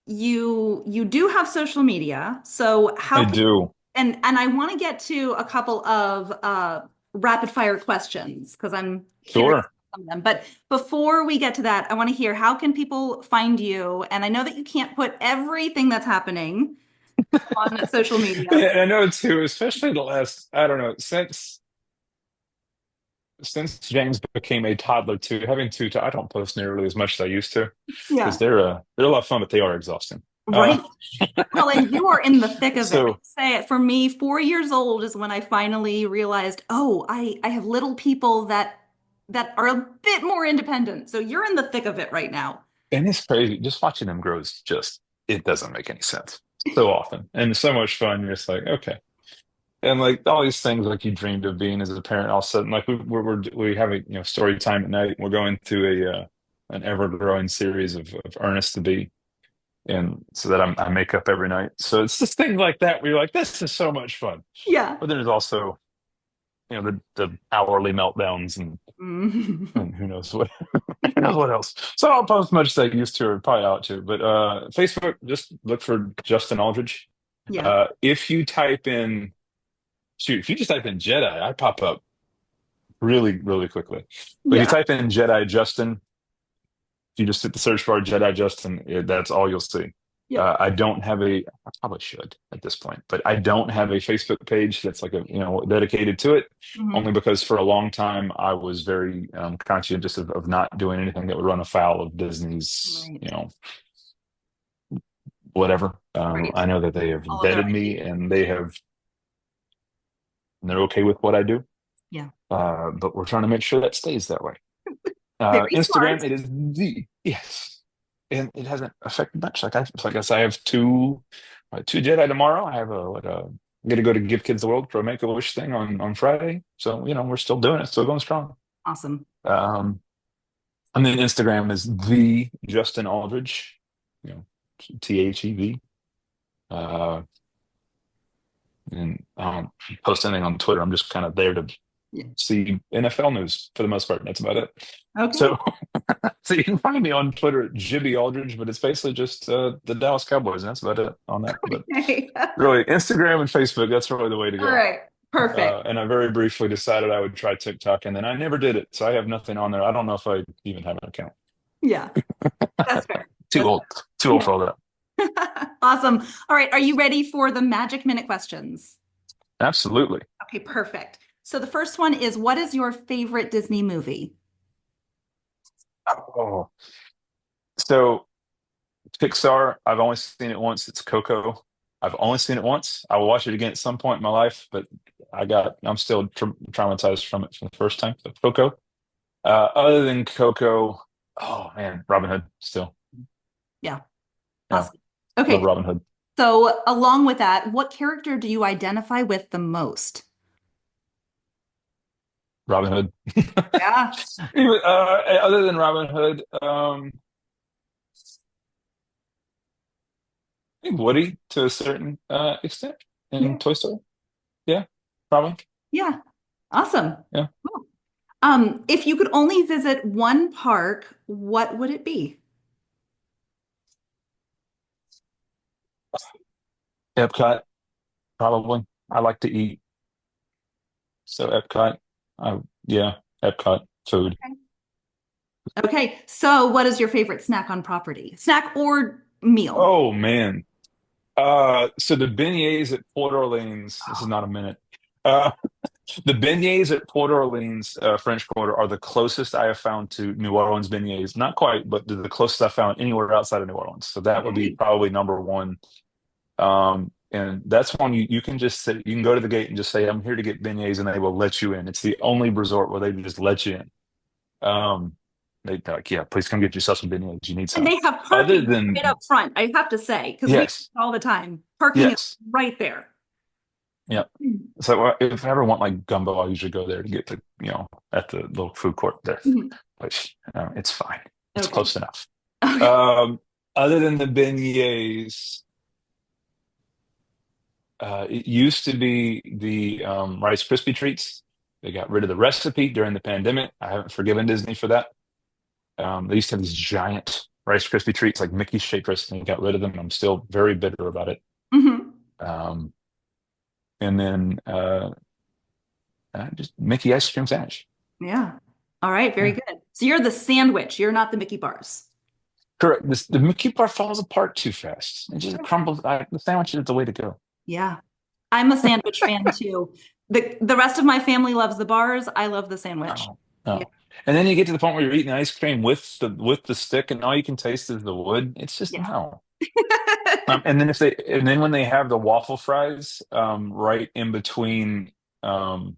you do have social media. So how I can do. and I want to get to a couple of rapid fire questions because I'm curious Sure. about some of them. But before we get to that, I want to hear how can people find you? And I know that you can't put everything that's happening on social media. And I know too, especially the last, I don't know, since James became a toddler too, having I don't post nearly as much as I used to because Yeah. they're a lot of fun, but they are exhausting. Right. Well, and you are in the thick of it. I So say it for me, 4 years old is when I finally realized, oh, I have little people that are a bit more independent. So you're in the thick of it right now. and it's crazy. Just watching them grow is just it doesn't make any sense so often, and so much fun. You're just like, okay. And like all these things like you dreamed of being as a parent, all of a sudden, like we have a story time at night. We're going through an ever growing series of Ernest to Be, and so that I make up every night. So it's just things like that where you're like, this is so much fun. Yeah. But then there's also the hourly meltdowns Mm. and who knows what who knows what else. So I don't post much as I used to or probably ought to. But Facebook, just look for Justin Aldridge. Yeah. If you type in Shoot, if you just type in Jedi, I pop up really, really quickly. But if you Yeah. type in Jedi Justin, if you just hit the search bar Jedi Justin, that's all you'll see. Yep. I don't have I probably should at this point, but I don't have a Facebook page that's like dedicated to it, Hmm. only because for a long time I was very conscientious of not doing anything that would run afoul of Disney's, Right. whatever. Right. I know that they have All of their vetted me IP. and they're okay with what I do. Yeah. But we're trying to make sure that stays that way. Very smart. Instagram, it is yes, and it hasn't affected much. Like I said, I have two Jedi tomorrow. I have I'm gonna go to Give Kids the World for a Make a Wish thing on Friday. So we're still doing it, still going strong. Awesome. Um, and then Instagram is the Justin Aldridge, you know, THEV. Uh, and I don't post anything on Twitter. I'm just kind of there to Yeah. see NFL news for the most part. That's about it. Okay. So, so you can find me on Twitter at Jibby Aldridge, but it's basically just the Dallas Cowboys, and that's about it on that. But Okay. really, Instagram and Facebook, that's really the way to All go. right. Perfect. And I very briefly decided I would try TikTok, and then I never did it. So I have nothing on there. I don't know if I even have an account. Yeah. That's fair. Too That's old, too old fair. for all that. Yeah. Awesome. All right. Are you ready for the Magic Minute questions? Absolutely. Okay, perfect. So the first one is, what is your favorite Disney movie? Oh, so Pixar, I've only seen it once. It's Coco. I've only seen it once. I will watch it again at some point in my life, but I'm still traumatized from it from the first time. So Coco. Other than Coco, oh man, Robin Hood still. Yeah. Yeah, Awesome. love Okay. Robin Hood. So along with that, what character do you identify with the most? Robin Hood. Yeah. Other than Robin Hood, I think Woody to a certain extent in Yeah. Toy Story. Yeah, probably. Yeah. Awesome. Yeah. Cool. If you could only visit one park, what would it be? Epcot, probably. I like to eat, so Epcot. Yeah, Epcot food. Okay. So what is your favorite snack on property? Snack or meal? Oh man. So the beignets at Port Orleans, this is not a minute. Uh, the beignets at Port Orleans, French Quarter, are the closest I have found to New Orleans beignets. Not quite, but they're the closest I found anywhere outside of New Orleans. So that would be Okay. probably number one. And that's one you can just say, you can go to the gate and just say, I'm here to get beignets, and they will let you in. It's the only resort where they just let you in. Um, they're like, yeah, please come get yourself some beignets. You need And some. they have Other parking right than, up front, I have to say, because we yes, all the time. Parking is yes. right there. Yeah. So if I ever want like gumbo, I usually go there to get at the little food court there. Mhm. But it's fine. It's Okay. close enough. Okay. Um, Other than the beignets, it used to be the Rice Krispie treats. They got rid of the recipe during the pandemic. I haven't forgiven Disney for that. They used to have these giant Rice Krispie treats, like Mickey shapers, and they got rid of them. I'm still very bitter about it. Hmm. Um, and then just Mickey ice cream sandwich. Yeah. All right. Very Yeah. good. So you're the sandwich. You're not the Mickey bars. Correct. The Mickey bar falls apart too fast. It just crumbles. The sandwich is the way to go. Yeah. I'm a sandwich fan too. The rest of my family loves the bars. I love the sandwich. Oh, Yeah. no. And then you get to the point where you're eating ice cream with the stick, and all you can taste is the wood. It's just Yeah. no. And then when they have the waffle fries, right in between um,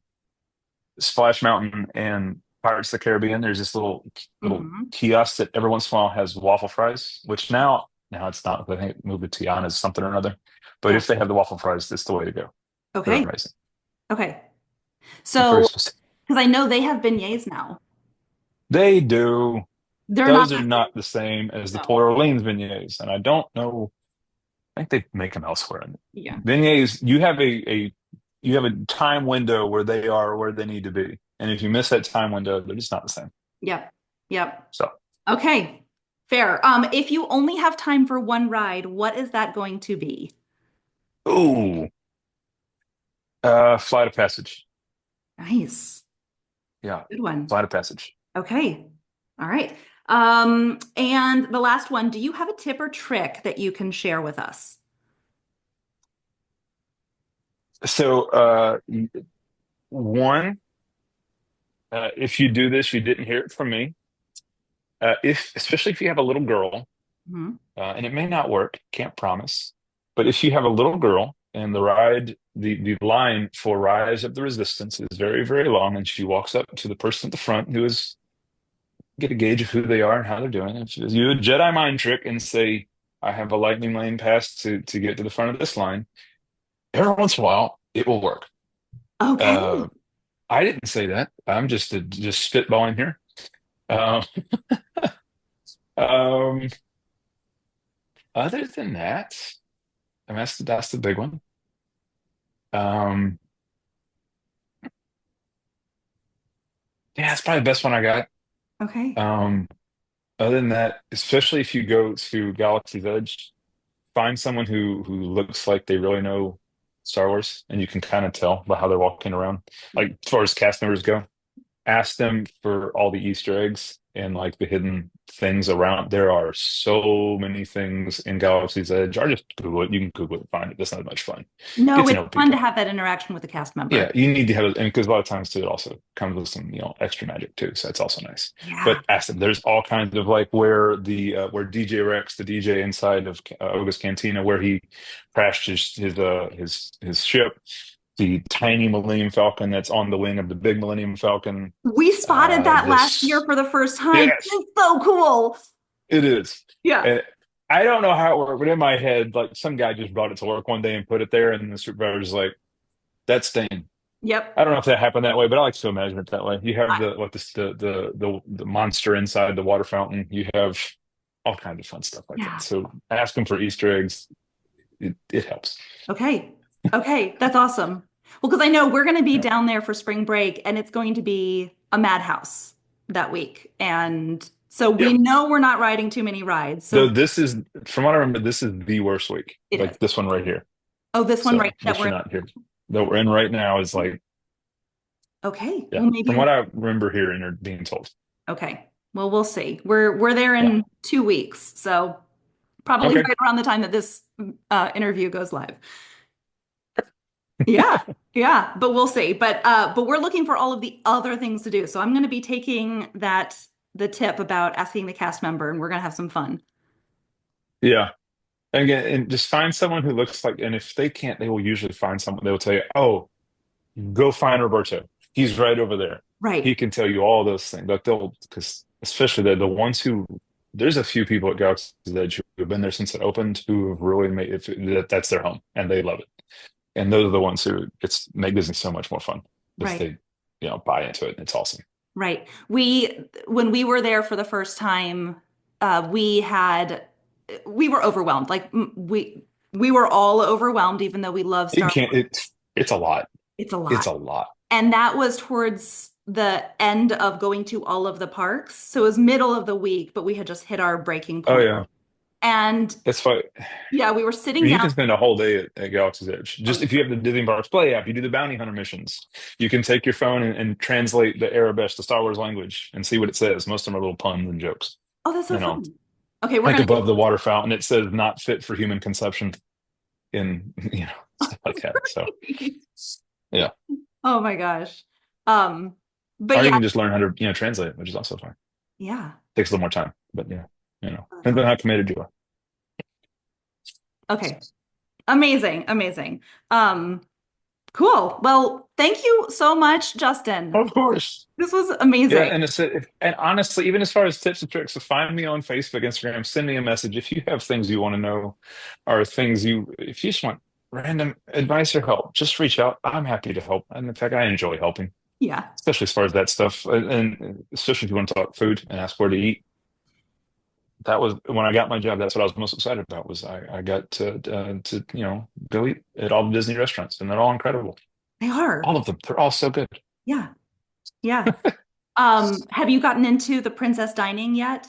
Splash Mountain and Pirates of the Caribbean, there's this little Hmm. kiosk that every once in a while has waffle fries, which now it's not. I think it moved to Tiana's something or another. But Yeah. if they have the waffle fries, that's the way to go. They're Okay. amazing. Okay. They're very So, specific. because I know they have beignets now. They do. They're not Those the are same. not the same as the No. Port Orleans beignets, and I don't know. I think they make them elsewhere. Yeah. Beignets, you have a time window where they are where they need to be, and if you miss that time window, they're just not the same. Yep. Yep. So, Okay. Fair. If you only have time for one ride, what is that going to be? ooh, Flight of Passage. Nice. Yeah. Good one. Flight of Passage. Okay. All right. And the last one, do you have a tip or trick that you can share with us? So, one, if you do this, you didn't hear it from me. If especially if you have a little girl, Mhm. and it may not work, can't promise, but if you have a little girl and the line for Rise of the Resistance is very, very long, and she walks up to the person at the front who is get a gauge of who they are and how they're doing, and she does you a Jedi mind trick and say, "I have a lightning lane pass to get to the front of this line." Every once in a while, it will work. Okay. Uh, I didn't say that. I'm just spitballing here. Um, um, other than that, I mean, that's the big one. Um, yeah, that's probably the best one I got. Okay. Um, other than that, especially if you go to Galaxy's Edge, find someone who looks like they really know Star Wars, and you can kind of tell by how they're walking around. Like as far as cast members go, ask them for all the Easter eggs and like the hidden things around. There are so many things in Galaxy's Edge. Or just Google it. You can Google it and find it. That's not much fun. No, Get to it's know fun to people. have that interaction with a cast Yeah, member. you need to have it, and because a lot of times too, it also comes with some, extra magic too. So that's also nice. Yeah. But ask them. There's all kinds of like where DJ Rex, the DJ inside of Oga's Cantina, where he crashed his ship, the tiny Millennium Falcon that's on the wing of the big Millennium Falcon. We spotted that last year This for the first time. Yes, It's so cool. it is. Yeah. And I don't know how it worked, but in my head, like some guy just brought it to work one day and put it there, and the supervisor's like, "That's staying." I Yep. don't know if that happened that way, but I like to imagine it that way. You have I- the monster inside the water fountain. You have all kinds of fun stuff like that. yeah. So ask them for Easter eggs. It helps. Okay. Okay. That's awesome. Well, because I know we're going to be down there for spring break and it's going to be a madhouse that week. And so we Yep. know we're not riding too many rides. Though So this is, from what I remember, this is the worst week. it is. Like this one right here. Oh, this one right So that this we're you're not here. That we're in right now is like, okay. yeah. Well, From maybe what I remember hearing or being told. okay. Well, we'll see. We're there Yeah. in 2 weeks. So probably Okay. right around the time that this interview goes live. Yeah, yeah, but we'll see. But we're looking for all of the other things to do. So I'm going to be taking the tip about asking the cast member, and we're going to have some fun. Yeah. And again, and just find someone who looks like, and if they can't, they will usually find someone. They will tell you, "Oh, go find Roberto. He's right over there. He Right, can tell you all those things." But they'll, because especially the ones who, there's a few people at Galaxy's Edge who have been there since it opened who have really made it, that's their home and they love it. And those are the ones who make Disney so much more fun because right, they, buy into it and it's awesome. right. When we were there for the first time, we were overwhelmed. Like we were all overwhelmed, even though we love You Star can't, Wars. it's a lot. It's a It's lot. a lot. And that was towards the end of going to all of the parks. So it was middle of the week, but we had just hit our breaking Oh point. yeah. And That's why yeah, we were sitting you down. can spend a whole day at Galaxy's Edge. Oh, Just if you have the Disney Parks Play app, you do the bounty hunter missions. You can take your phone and translate the Arabic, the Star Wars language, and see what it says. Most of them are little puns and jokes. oh, that's so You know, fun. Okay, we're like gonna do above the water fountain, it says "not fit for human consumption" in stuff like that. So it. yeah, Oh my gosh. Um, but or you yeah, can just learn how to translate, which is also fine. yeah. Takes a little more time, but yeah, Oh, that's depends on awesome. how committed you are. Okay. Amazing, amazing. Um, cool. Well, thank you so much, Justin. Of course. This was Yeah, amazing. and and honestly, even as far as tips and tricks, so find me on Facebook, Instagram, send me a message if you have things you want to know, or if you just want random advice or help, just reach out. I'm happy to help, and in fact, I enjoy helping, Yeah. especially as far as that stuff, and especially if you want to talk food and ask where to eat. That was when I got my job. That's what I was most excited about. Was I got to go eat at all the Disney restaurants, and they're all incredible. They are. All of them, they're all so good. Yeah. Yeah. Have you gotten into the princess dining yet?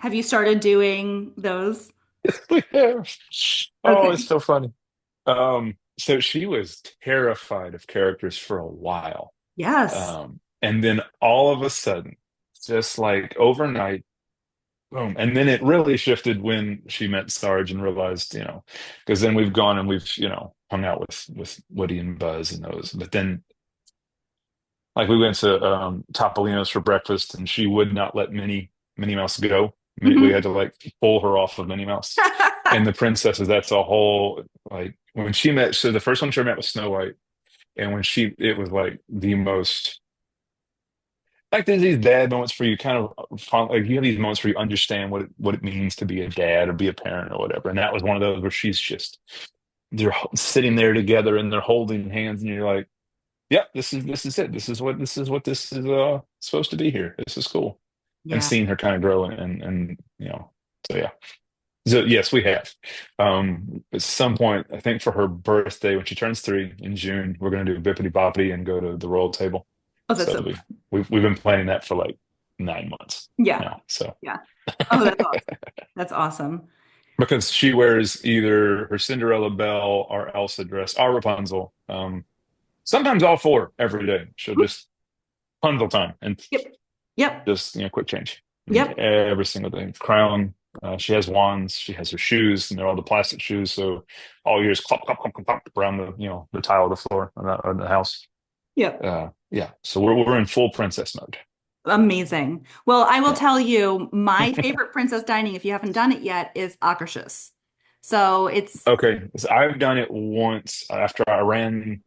Have you started doing those? Yeah. Oh, it's Okay. so funny. So she was terrified of characters for a while. Yes. Um, And then all of a sudden, just like overnight, boom. And then it really shifted when she met Sarge and realized, because then we've gone and we've, hung out with Woody and Buzz and those. But then like we went to Topolino's for breakfast and she would not let Minnie Mouse go. We had Mhm. to like pull her off of Minnie Mouse. And the princesses, that's a whole like when she met, so the first one she met was Snow White. And when it was like the most like there's these dad moments where you kind of like you have these moments where you understand what it means to be a dad or be a parent or whatever. And that was one of those where they're sitting there together and they're holding hands and you're like, yep, this is it. This is what this is supposed to be here. This is cool. And Yeah. seeing her kind of grow and so yeah. So yes, we have. At some point, I think for her birthday, when she turns 3 in June, we're going to do Bippity Boppity and go to the royal table. Oh, that's So so we've been planning that for like 9 months yeah. now. So Yeah. Oh, that's awesome. That's awesome. because she wears either her Cinderella Belle or Elsa dress or Rapunzel. Sometimes all four every day. She'll just Rapunzel time and Yep. Yep. just quick change Yep. every single day. Crown. She has wands. She has her shoes, and they're all the plastic shoes. So all yours clop clop clop clop clop around the the tile of the floor of the house. Yep. Yeah. So we're in full princess mode. Amazing. Well, I will Yeah. tell you, my favorite princess dining, if you haven't done it yet, is Akershus. So it's Okay. So I've done it once after I ran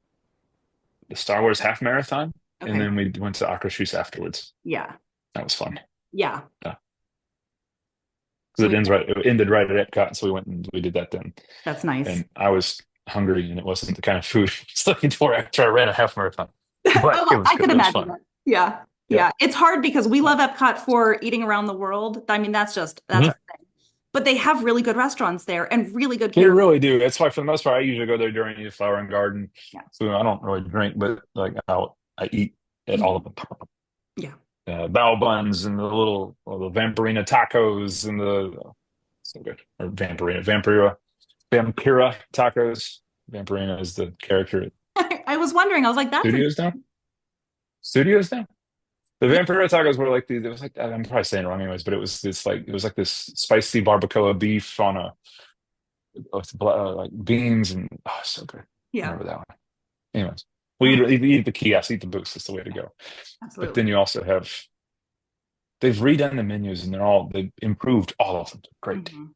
the Star Wars half marathon, and okay. then we went to Akershus afterwards. Yeah. That was fun. Yeah. Yeah. So Because we it ended right at Epcot, so we went and we did that then. that's nice. And I was hungry, and it wasn't the kind of food I was looking for after I ran a half marathon. But it Oh, was I good. could It was imagine fun. that. Yeah. Yeah. Yeah. It's hard because we Yeah. love Epcot for eating around the world. I mean, that's Mhm. our thing. But they have really good restaurants there and really good They care. really do. That's why, for the most part, I usually go there during the Flower and Garden. Yeah. So I don't really drink, but like I eat at all of Mhm. them. Yeah. Bao buns and the Vampirina tacos and the so good or Vampira tacos. Vampirina is the character at I was wondering, I was like, that's Studios now. Studios now. The yeah. Vampira tacos were like it was like I'm probably saying it wrong anyways, but it was like this spicy barbacoa beef on a with like beans and oh so good. Yeah. Remember that one. Anyways, we Oh, eat the kiosk, eat the booths. That's the way to go. But absolutely. then you also have they've redone the menus and they've improved all of them. Great. Mhm.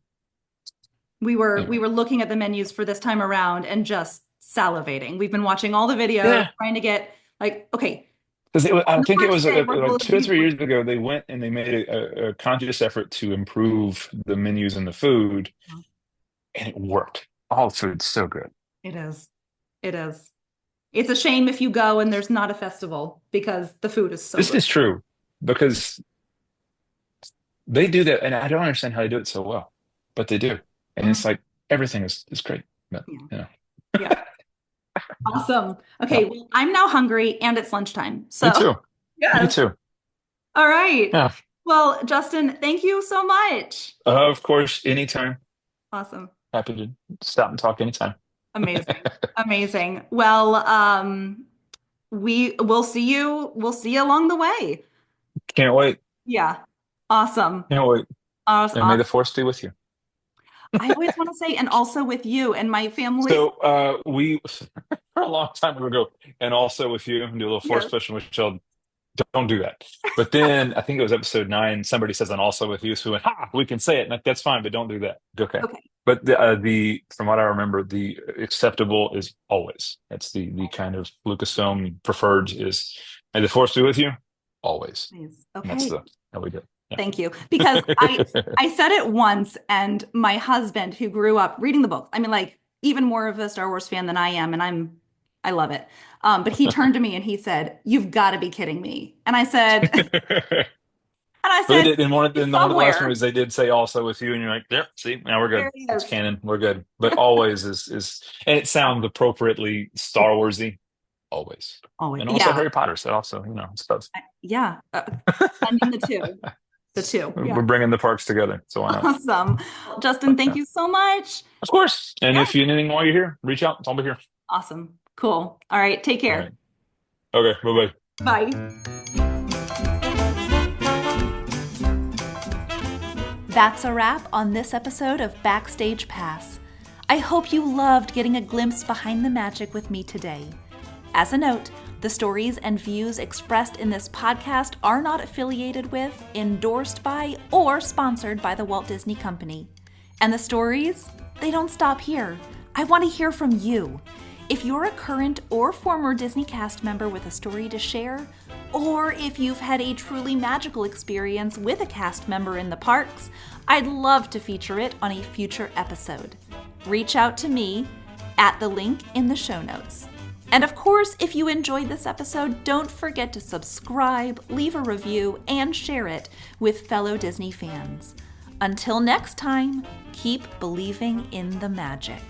We Anyway, were looking at the menus for this time around and just salivating. We've been watching all the videos, yeah, trying to get like, okay, because on I the think it first was day we're like going to 2 or 3 years BPwD. ago they went and they made a conscious effort to improve the menus and the food, and it worked. All the food's so good. It is. It is. It's a shame if you go and there's not a festival because the food is so This good. is true because they do that, and I don't understand how they do it so well, but they do, and Mm, it's like everything is great. But yeah. you know, Yeah. Awesome. yeah, Okay, well, I'm now hungry and it's lunchtime. me So, too. Me yes. too. All right. Yeah, Well, Justin, thank you so much. of course, anytime. Awesome. Happy to stop and talk anytime. Amazing. Amazing. Well, we'll see you along the way. Can't wait. Yeah. Awesome. Can't wait. And may the Awesome. force be with you. I always want to say, and also with you and my family. So we for a long time ago, and also with you, do a little force Yes. push, which don't do that. But then I think it was episode 9. Somebody says, "And also with you," so we went, "Ha! We can say it, and that's fine, but don't do that." Okay. Okay. But the from what I remember, the acceptable is always. That's the kind of Lucasfilm preferred is, "May the force be with you," always. Nice. And that's Okay. the how we do it. Thank you. Because I said it once and my husband who grew up reading the books, I mean like even more of a Star Wars fan than I am and I love it. But he turned to me and he said, "You've got to be kidding me." And I said and Yeah. I But they said, did in one of the last "Somewhere movies they did say also with you, and you're like, yep, see, now we're good. there he It's is." canon, we're good. But always is and it sounds appropriately Star Warsy, always. Always. And also Yeah. Harry Potter, so also, it's both. Yeah. Blending the two. The two. Yeah. We're bringing the parks together, so why not? Awesome. Justin, But thank yeah, you so much. of course. And Yeah. if you need anything while you're here, reach out. I'll be here. Awesome. Cool. All right. Take All care. right. Okay. Bye bye. Bye. That's a wrap on this episode of Backstage Pass. I hope you loved getting a glimpse behind the magic with me today. As a note, the stories and views expressed in this podcast are not affiliated with, endorsed by, or sponsored by the Walt Disney Company. And the stories, they don't stop here. I want to hear from you. If you're a current or former Disney cast member with a story to share, or if you've had a truly magical experience with a cast member in the parks, I'd love to feature it on a future episode. Reach out to me at the link in the show notes. And of course, if you enjoyed this episode, don't forget to subscribe, leave a review, and share it with fellow Disney fans. Until next time, keep believing in the magic.